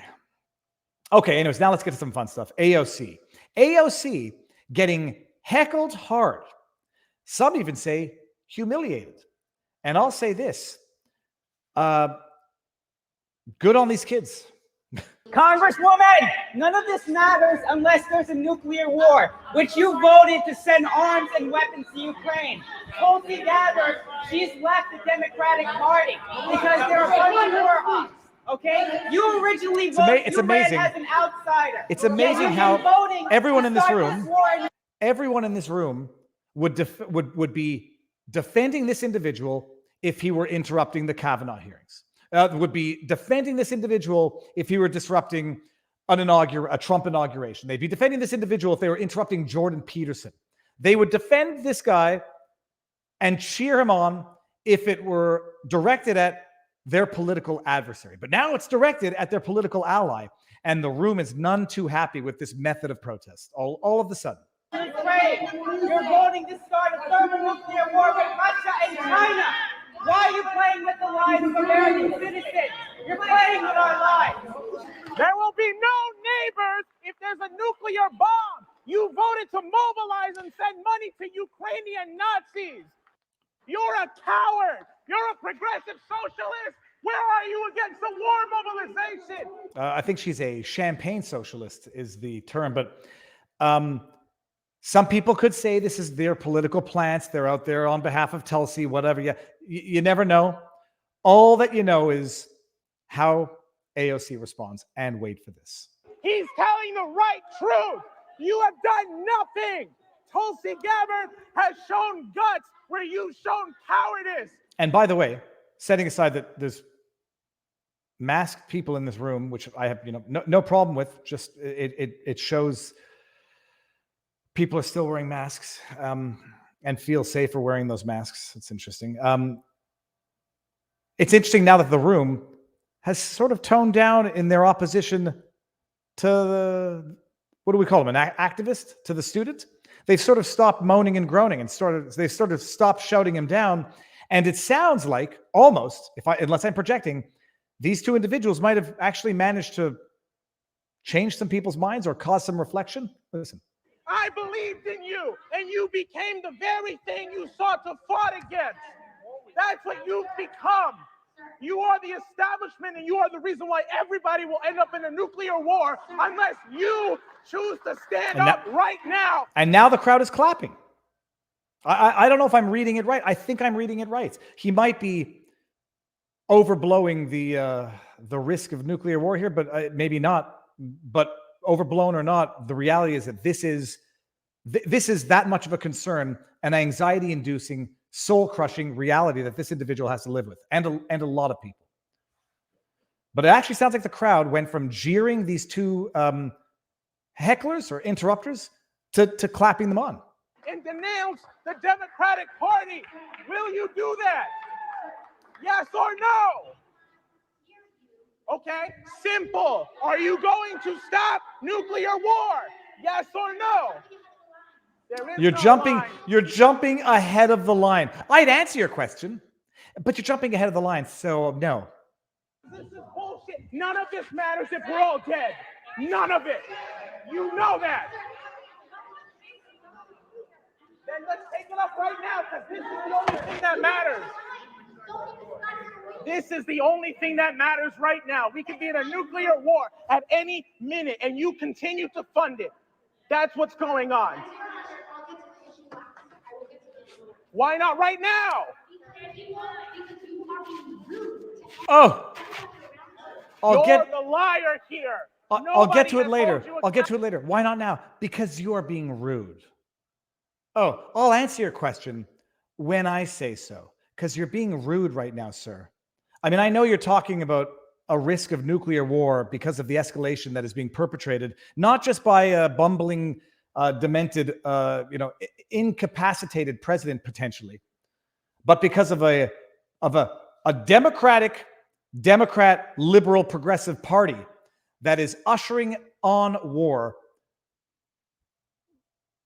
Speaker 2: Okay, anyways, now let's get to some fun stuff. AOC. AOC getting heckled hard. Some even say humiliated. And I'll say this. Good on these kids.
Speaker 5: Congresswoman, none of this matters unless there's a nuclear war, which you voted to send arms and weapons to Ukraine. Tulsi Gabbard, she's left the Democratic Party because there are a bunch of war hawks. Okay, you originally voted.
Speaker 2: It's amazing.
Speaker 5: As an outsider.
Speaker 2: It's amazing how everyone in this room would be defending this individual if he were interrupting the Kavanaugh hearings. Would be defending this individual if he were disrupting a Trump inauguration. They'd be defending this individual if they were interrupting Jordan Peterson. They would defend this guy and cheer him on if it were directed at their political adversary. But now it's directed at their political ally. And the room is none too happy with this method of protest all of a sudden.
Speaker 5: Ukraine. You're voting to start a thermonuclear war with Russia and China. Why are you playing with the lives of American citizens? You're playing with our lives.
Speaker 6: There will be no neighbors if there's a nuclear bomb. You voted to mobilize and send money to Ukrainian Nazis. You're a coward. You're a progressive socialist. Where are you against the war mobilization?
Speaker 2: I think she's a champagne socialist is the term, but some people could say this is their political plants. They're out there on behalf of Tulsi, whatever. You never know. All that you know is how AOC responds, and wait for this.
Speaker 6: He's telling the right truth. You have done nothing. Tulsi Gabbard has shown guts where you've shown cowardice.
Speaker 2: And by the way, setting aside that there's masked people in this room, which I have, no problem with. Just it shows people are still wearing masks and feel safer wearing those masks. It's interesting. It's interesting now that the room has sort of toned down in their opposition to the, what do we call them, an activist, to the student. They've sort of stopped moaning and groaning and they've sort of stopped shouting him down. And it sounds like almost, unless I'm projecting, these two individuals might have actually managed to change some people's minds or cause some reflection. Listen.
Speaker 6: I believed in you, and you became the very thing you sought to fight against. That's what you've become. You are the establishment, and you are the reason why everybody will end up in a nuclear war unless you choose to stand up right now.
Speaker 2: And now the crowd is clapping. I don't know if I'm reading it right. I think I'm reading it right. He might be overblowing the risk of nuclear war here, but maybe not. But overblown or not, the reality is that this is that much of a concern, an anxiety-inducing, soul-crushing reality that this individual has to live with, and a lot of people. But it actually sounds like the crowd went from jeering these two hecklers or interrupters to clapping them on.
Speaker 6: And denounce the Democratic Party. Will you do that? Yes or no? Okay, simple. Are you going to stop nuclear war? Yes or no?
Speaker 2: You're jumping ahead of the line. I'd answer your question, but you're jumping ahead of the line, so no.
Speaker 6: This is bullshit. None of this matters if we're all dead. None of it. You know that. Then let's take it up right now, because this is the only thing that matters. This is the only thing that matters right now. We could be in a nuclear war at any minute, and you continue to fund it. That's what's going on. Why not right now?
Speaker 2: Oh,
Speaker 6: You're the liar here.
Speaker 2: I'll get to it later. Why not now? Because you are being rude. Oh, I'll answer your question when I say so, because you're being rude right now, sir. I mean, I know you're talking about a risk of nuclear war because of the escalation that is being perpetrated, not just by a bumbling, demented, incapacitated president potentially, but because of a Democrat, liberal, progressive party that is ushering on war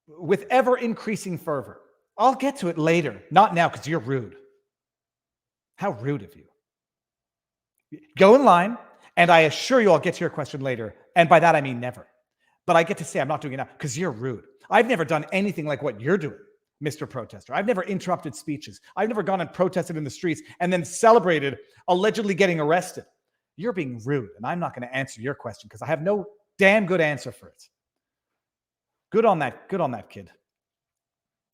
Speaker 2: with ever increasing fervor. I'll get to it later, not now, because you're rude. How rude of you. Go in line, and I assure you I'll get to your question later. And by that, I mean never. But I get to say I'm not doing it now because you're rude. I've never done anything like what you're doing, Mr. Protester. I've never interrupted speeches. I've never gone and protested in the streets and then celebrated allegedly getting arrested. You're being rude, and I'm not going to answer your question because I have no damn good answer for it. Good on that kid.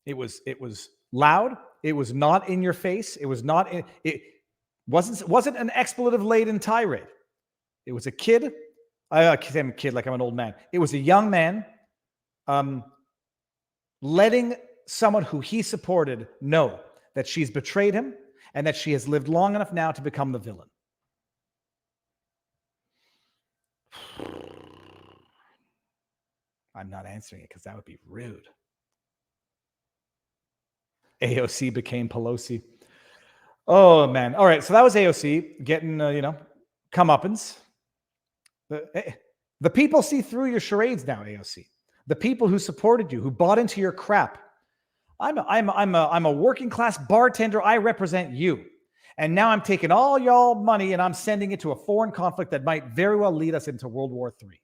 Speaker 2: It was loud. It was not in your face. It wasn't an expletive-laden tirade. It was a kid. I say I'm a kid like I'm an old man. It was a young man letting someone who he supported know that she's betrayed him and that she has lived long enough now to become the villain. I'm not answering it because that would be rude. AOC became Pelosi. Oh man. All right. So that was AOC getting, comeuppance. The people see through your charades now, AOC. The people who supported you, who bought into your crap. I'm a working class bartender. I represent you. And now I'm taking all y'all money and I'm sending it to a foreign conflict that might very well lead us into World War III.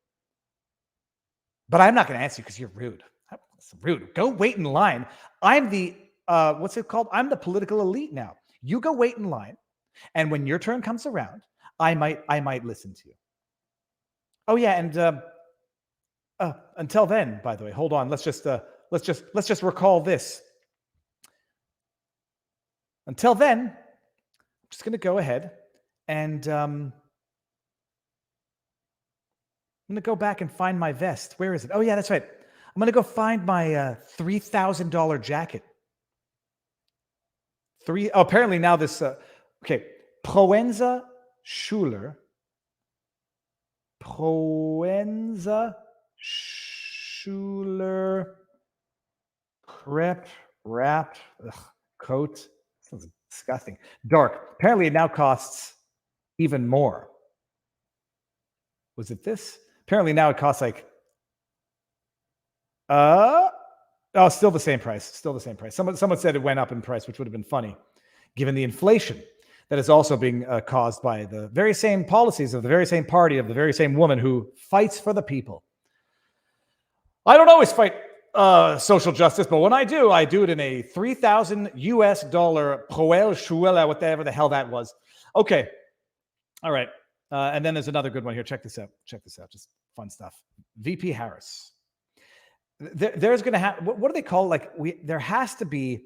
Speaker 2: But I'm not going to answer you because you're rude. That's rude. Go wait in line. I'm the, what's it called? I'm the political elite now. You go wait in line. And when your turn comes around, I might listen to you. Oh yeah. And until then, by the way, hold on. Let's just recall this. Until then, I'm just going to go ahead and I'm going to go back and find my vest. Where is it? Oh, yeah, that's right. I'm going to go find my $3,000 jacket. Apparently now this, okay, Proenza Schuler. Crepe wrapped coat. Sounds disgusting. Dark. Apparently it now costs even more. Was it this? Apparently now it costs like still the same price. Still the same price. Someone said it went up in price, which would have been funny, given the inflation that is also being caused by the very same policies of the very same party of the very same woman who fights for the people. I don't always fight social justice, but when I do it in a $3,000 US Proel Schuela, whatever the hell that was. Okay. All right. And then there's another good one here. Check this out. Just fun stuff. VP Harris. There's going to have, what do they call, like, there has to be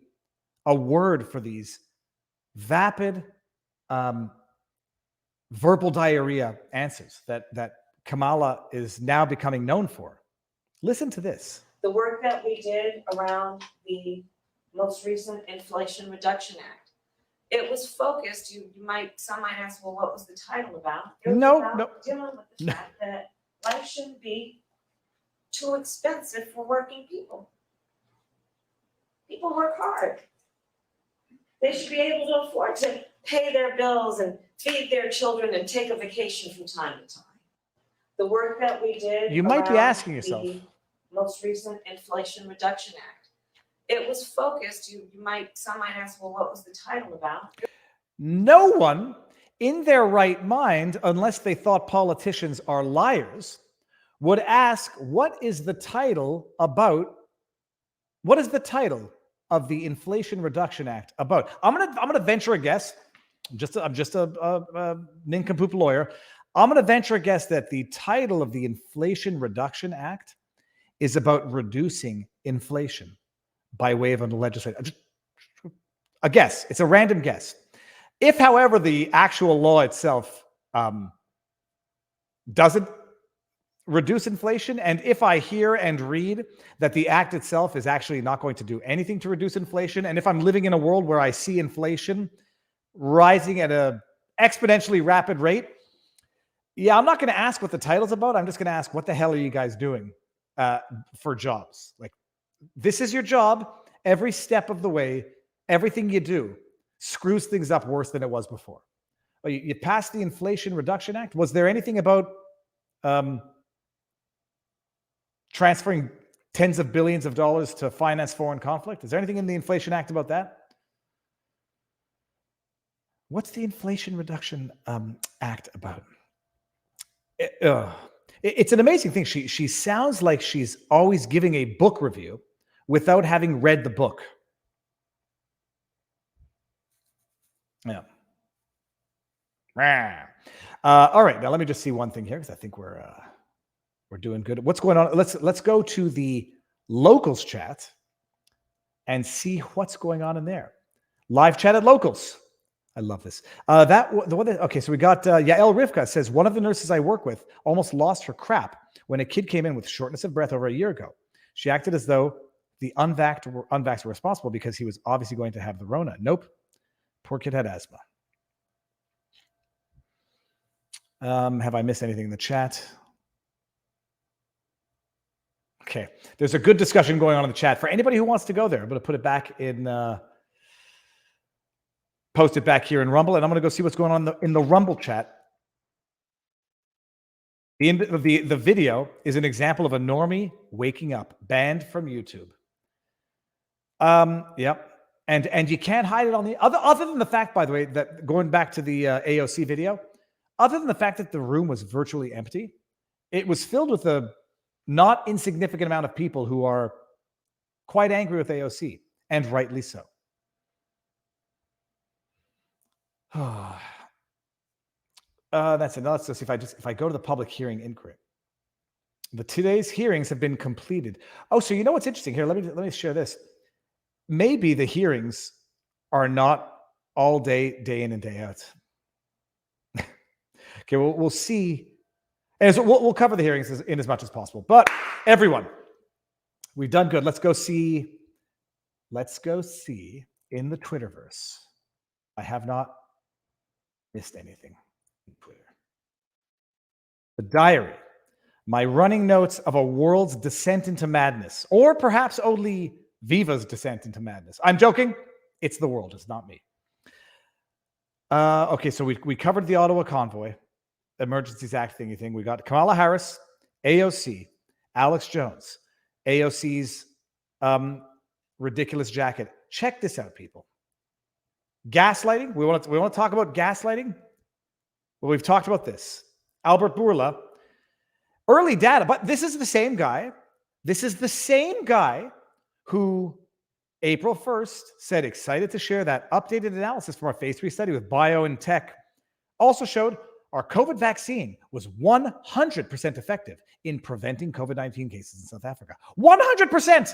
Speaker 2: a word for these vapid verbal diarrhea answers that Kamala is now becoming known for. Listen to this.
Speaker 7: The work that we did around the most recent Inflation Reduction Act, it was focused. Some might ask, well, what was the title about? It was about dealing with the fact that life shouldn't be too expensive for working people. People work hard. They should be able to afford to pay their bills and feed their children and take a vacation from time to time. The work that we did.
Speaker 2: You might be asking yourself.
Speaker 7: The most recent Inflation Reduction Act. It was focused. Some might ask, well, what was the title about?
Speaker 2: No one in their right mind, unless they thought politicians are liars, would ask, what is the title about? What is the title of the Inflation Reduction Act about? I'm gonna venture a guess. I'm just a nincompoop lawyer. I'm gonna venture a guess that the title of the Inflation Reduction Act is about reducing inflation by way of a legislative. A guess. It's a random guess. If, however, the actual law itself doesn't reduce inflation, and if I hear and read that the act itself is actually not going to do anything to reduce inflation, and if I'm living in a world where I see inflation rising at a exponentially rapid rate, yeah, I'm not going to ask what the title's about. I'm just going to ask, what the hell are you guys doing for jobs? Like, this is your job. Every step of the way, everything you do screws things up worse than it was before. You passed the Inflation Reduction Act. Was there anything about transferring tens of billions of dollars to finance foreign conflict? Is there anything in the Inflation Act about that? What's the Inflation Reduction Act about? It's an amazing thing. She sounds like she's always giving a book review without having read the book. Yeah. All right. Now let me just see one thing here because I think we're doing good. What's going on? Let's go to the locals chat and see what's going on in there. Live chat at locals. I love this. Okay, so we got Yael Rivka says, one of the nurses I work with almost lost her crap when a kid came in with shortness of breath over a year ago. She acted as though the unvaxxed were responsible because he was obviously going to have the Rona. Nope. Poor kid had asthma. Have I missed anything in the chat? Okay. There's a good discussion going on in the chat. For anybody who wants to go there, I'm going to put it back in... post it back here in Rumble, and I'm going to go see what's going on in the Rumble chat. The video is an example of a normie waking up, banned from YouTube. Yep. And you can't hide it on the other than the fact, by the way, that going back to the AOC video, other than the fact that the room was virtually empty, it was filled with a not insignificant amount of people who are quite angry with AOC, and rightly so. That's it. Let's see if I go to the public hearing inquiry. Today's hearings have been completed. Oh, so you know what's interesting here? Let me share this. Maybe the hearings are not all day in and day out. Okay, we'll see. And so we'll cover the hearings in as much as possible. But everyone, we've done good. Let's go see in the Twitterverse. I have not missed anything in Twitter. The diary, my running notes of a world's descent into madness, or perhaps only Viva's descent into madness. I'm joking. It's the world. It's not me. Okay, so we covered the Ottawa convoy, Emergencies Act thingy thing. We got Kamala Harris, AOC, Alex Jones, AOC's ridiculous jacket. Check this out, people. Gaslighting. We want to talk about gaslighting. Well, we've talked about this. Albert Bourla, early data, but this is the same guy. This is the same guy who April 1st said excited to share that updated analysis from our phase 3 study with BioNTech. Also showed our COVID vaccine was 100% effective in preventing COVID-19 cases in South Africa. 100%.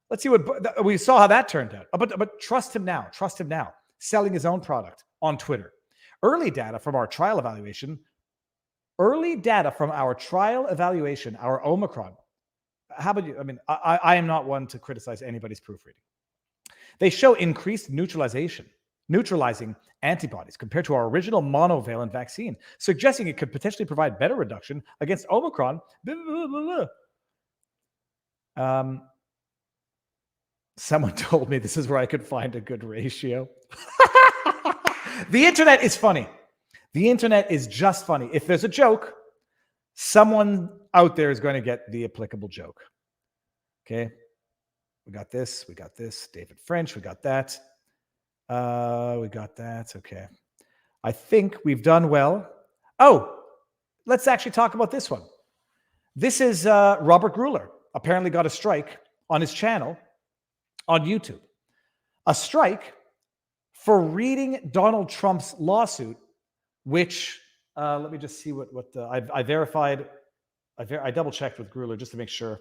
Speaker 2: Let's see what we saw how that turned out. But trust him now. Trust him now. Selling his own product on Twitter. Early data from our trial evaluation. Our Omicron. How about you? I mean, I am not one to criticize anybody's proofreading. They show increased neutralizing antibodies compared to our original monovalent vaccine, suggesting it could potentially provide better reduction against Omicron. Someone told me this is where I could find a good ratio. The internet is funny. The internet is just funny. If there's a joke, someone out there is going to get the applicable joke. Okay. We got this. David French. We got that. Okay. I think we've done well. Oh, let's actually talk about this one. This is Robert Gruller. Apparently got a strike on his channel on YouTube. A strike for reading Donald Trump's lawsuit, which let me just see what I verified. I double checked with Gruller just to make sure.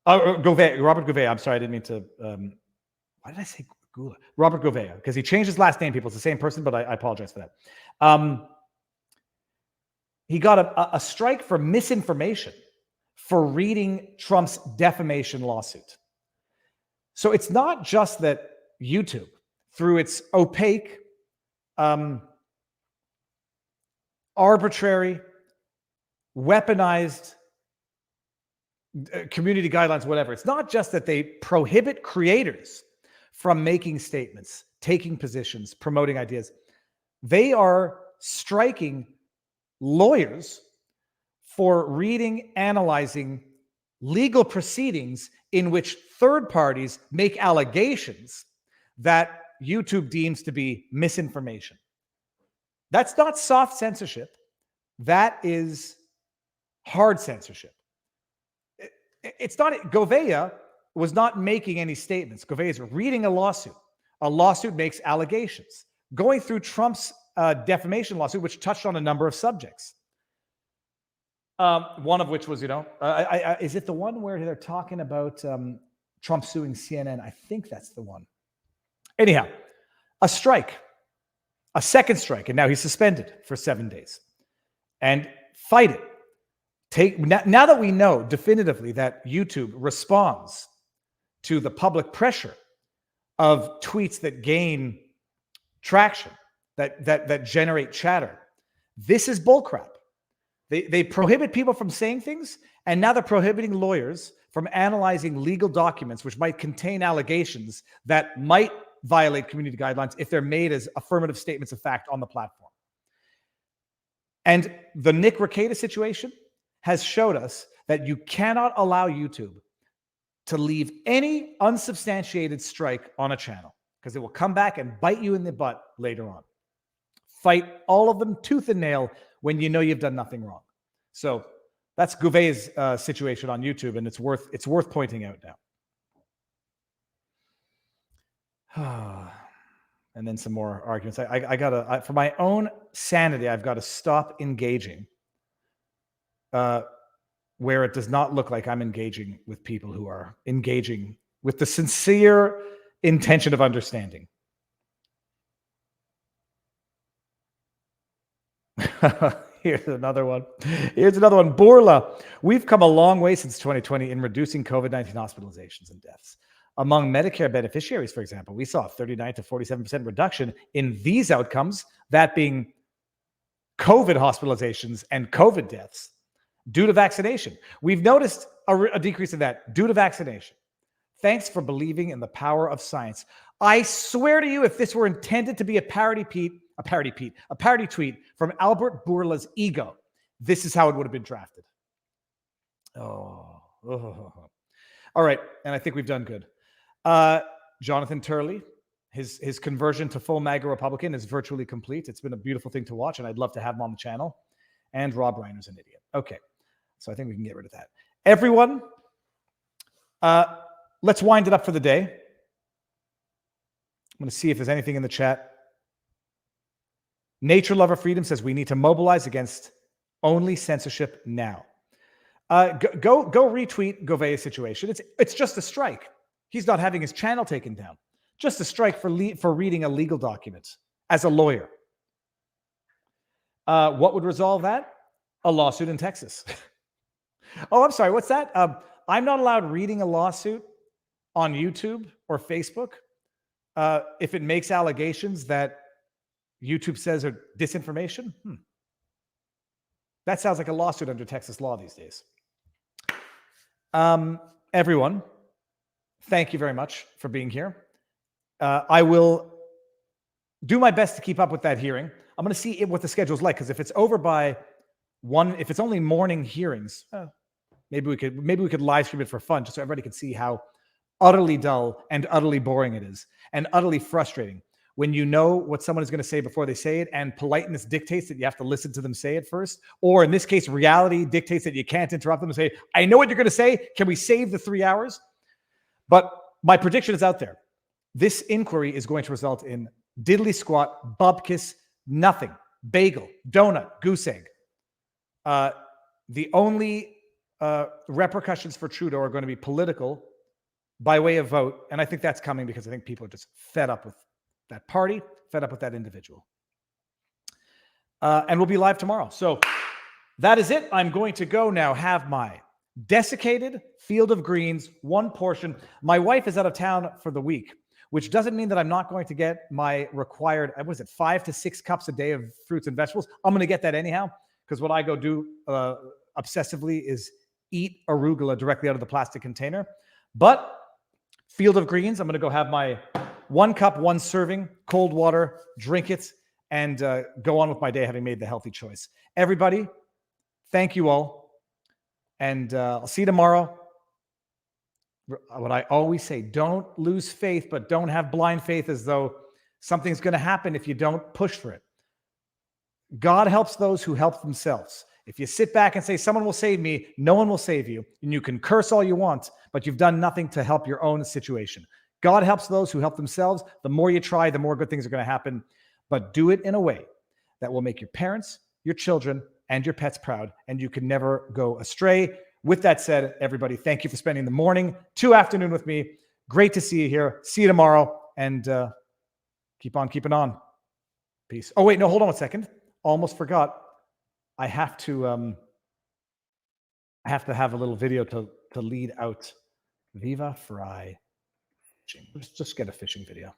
Speaker 2: Robert Gouveia. I'm sorry, I didn't mean to. Why did I say Gruller? Robert Gouveia, because he changed his last name. People, it's the same person, but I apologize for that. He got a strike for misinformation for reading Trump's defamation lawsuit. So it's not just that YouTube, through its opaque, arbitrary, weaponized community guidelines, whatever. It's not just that they prohibit creators from making statements, taking positions, promoting ideas. They are striking lawyers for reading, analyzing legal proceedings in which third parties make allegations that YouTube deems to be misinformation. That's not soft censorship. That is hard censorship. It's not, Gouveia was not making any statements. Gouveia is reading a lawsuit. A lawsuit makes allegations. Going through Trump's defamation lawsuit, which touched on a number of subjects. One of which was, is it the one where they're talking about Trump suing CNN? I think that's the one. Anyhow, a strike, a second strike, and now he's suspended for 7 days. And fight it. Now that we know definitively that YouTube responds to the public pressure of tweets that gain traction, that generate chatter, this is bullcrap. They prohibit people from saying things, and now they're prohibiting lawyers from analyzing legal documents which might contain allegations that might violate community guidelines if they're made as affirmative statements of fact on the platform. And the Nick Rekieta situation has showed us that you cannot allow YouTube to leave any unsubstantiated strike on a channel, because it will come back and bite you in the butt later on. Fight all of them tooth and nail when you know you've done nothing wrong. So that's Gouvet's situation on YouTube, and it's worth pointing out now. And then some more arguments. I gotta, for my own sanity, I've got to stop engaging where it does not look like I'm engaging with people who are engaging with the sincere intention of understanding. Here's another one. Bourla. We've come a long way since 2020 in reducing COVID-19 hospitalizations and deaths. Among Medicare beneficiaries, for example, we saw a 39 to 47% reduction in these outcomes, that being COVID hospitalizations and COVID deaths due to vaccination. We've noticed a decrease in that due to vaccination. Thanks for believing in the power of science. I swear to you, if this were intended to be a parody tweet from Albert Bourla's ego, this is how it would have been drafted. Oh. All right, and I think we've done good. Jonathan Turley, his conversion to full MAGA Republican is virtually complete. It's been a beautiful thing to watch, and I'd love to have him on the channel. And Rob Reiner's an idiot. Okay, so I think we can get rid of that. Everyone, let's wind it up for the day. I'm going to see if there's anything in the chat. Nature Lover Freedom says we need to mobilize against only censorship now. Go retweet Gouvet's situation. It's just a strike. He's not having his channel taken down. Just a strike for reading a legal document as a lawyer. What would resolve that? A lawsuit in Texas. Oh, I'm sorry. What's that? I'm not allowed reading a lawsuit on YouTube or Facebook if it makes allegations that YouTube says are disinformation. That sounds like a lawsuit under Texas law these days. Everyone, thank you very much for being here. I will do my best to keep up with that hearing. I'm going to see what the schedule's like, because if it's over by 1, if it's only morning hearings, maybe we could live stream it for fun, just so everybody can see how utterly dull and utterly boring it is, and utterly frustrating when you know what someone is going to say before they say it, and politeness dictates that you have to listen to them say it first, or in this case, reality dictates that you can't interrupt them and say, I know what you're going to say. Can we save the 3 hours? But my prediction is out there. This inquiry is going to result in diddly squat, bubkiss, nothing, bagel, donut, goose egg. The only repercussions for Trudeau are going to be political by way of vote. And I think that's coming because I think people are just fed up with that party, fed up with that individual. And we'll be live tomorrow. So that is it. I'm going to go now have my desiccated field of greens, one portion. My wife is out of town for the week, which doesn't mean that I'm not going to get my required, 5 to 6 cups a day of fruits and vegetables. I'm going to get that anyhow, because what I go do obsessively is eat arugula directly out of the plastic container. But field of greens, I'm going to go have my 1 cup, 1 serving, cold water, drink it, and go on with my day having made the healthy choice. Everybody, thank you all. And I'll see you tomorrow. What I always say, don't lose faith, but don't have blind faith as though something's going to happen if you don't push for it. God helps those who help themselves. If you sit back and say, someone will save me, no one will save you. And you can curse all you want, but you've done nothing to help your own situation. God helps those who help themselves. The more you try, the more good things are going to happen. But do it in a way that will make your parents, your children, and your pets proud, and you can never go astray. With that said, everybody, thank you for spending the morning to afternoon with me. Great to see you here. See you tomorrow, and keep on keeping on. Peace. Oh, wait, no, hold on 1 second. Almost forgot. I have to have a little video to lead out. Viva Fry fishing. Let's just get a fishing video.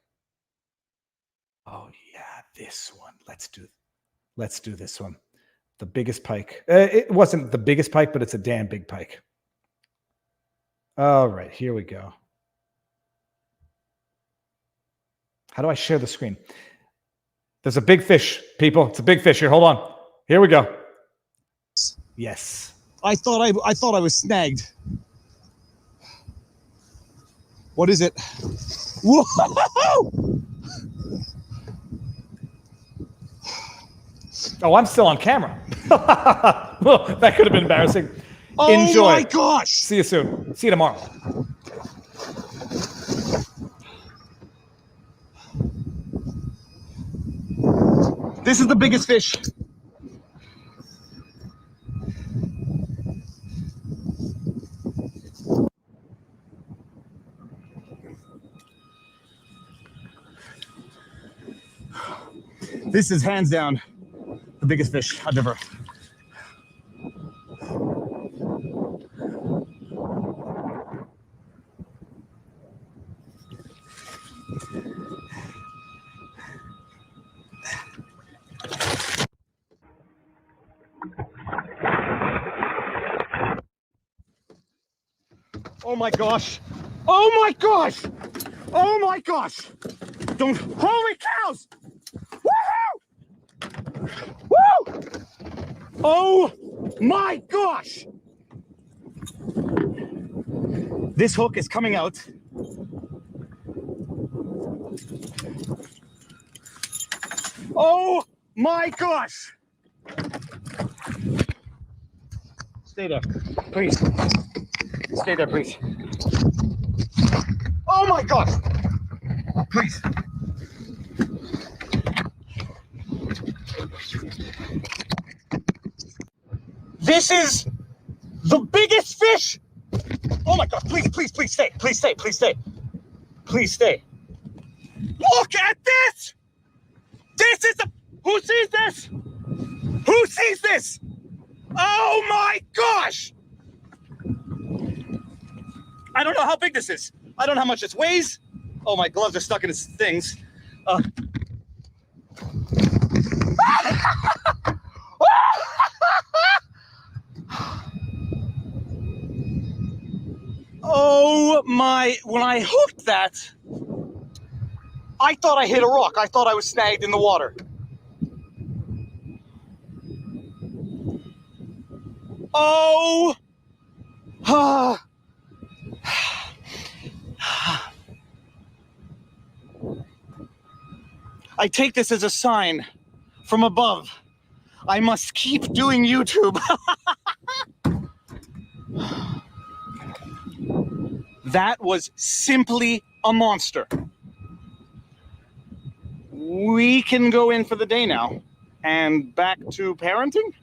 Speaker 2: Oh yeah, this one. Let's do this one. The biggest pike. It wasn't the biggest pike, but it's a damn big pike. All right, here we go. How do I share the screen? There's a big fish, people. It's a big fish here. Hold on. Here we go. Yes.
Speaker 8: I thought I was snagged. What is it? Whoa!
Speaker 2: Oh, I'm still on camera. Well, that could have been embarrassing.
Speaker 8: Oh
Speaker 2: Enjoy.
Speaker 8: my gosh!
Speaker 2: See you soon. See you tomorrow.
Speaker 8: This is the biggest fish. This is hands down the biggest fish I've ever. Oh my gosh! Oh my gosh! Oh my gosh! Don't, holy cows! Woohoo! Woo! Oh my gosh! This hook is coming out. Oh my gosh! Stay there, please. Stay there, please. Oh my gosh! Please. This is the biggest fish! Oh my God, please, please, please stay, please stay, please stay. Please stay. Look at this! This is the, who sees this? Who sees this? Oh my gosh! I don't know how big this is. I don't know how much this weighs. Oh, my gloves are stuck in its things. Oh my, when I hooked that, I thought I hit a rock. I thought I was snagged in the water. Oh, I take this as a sign from above. I must keep doing YouTube. That was simply a monster. We can go in for the day now and back to parenting.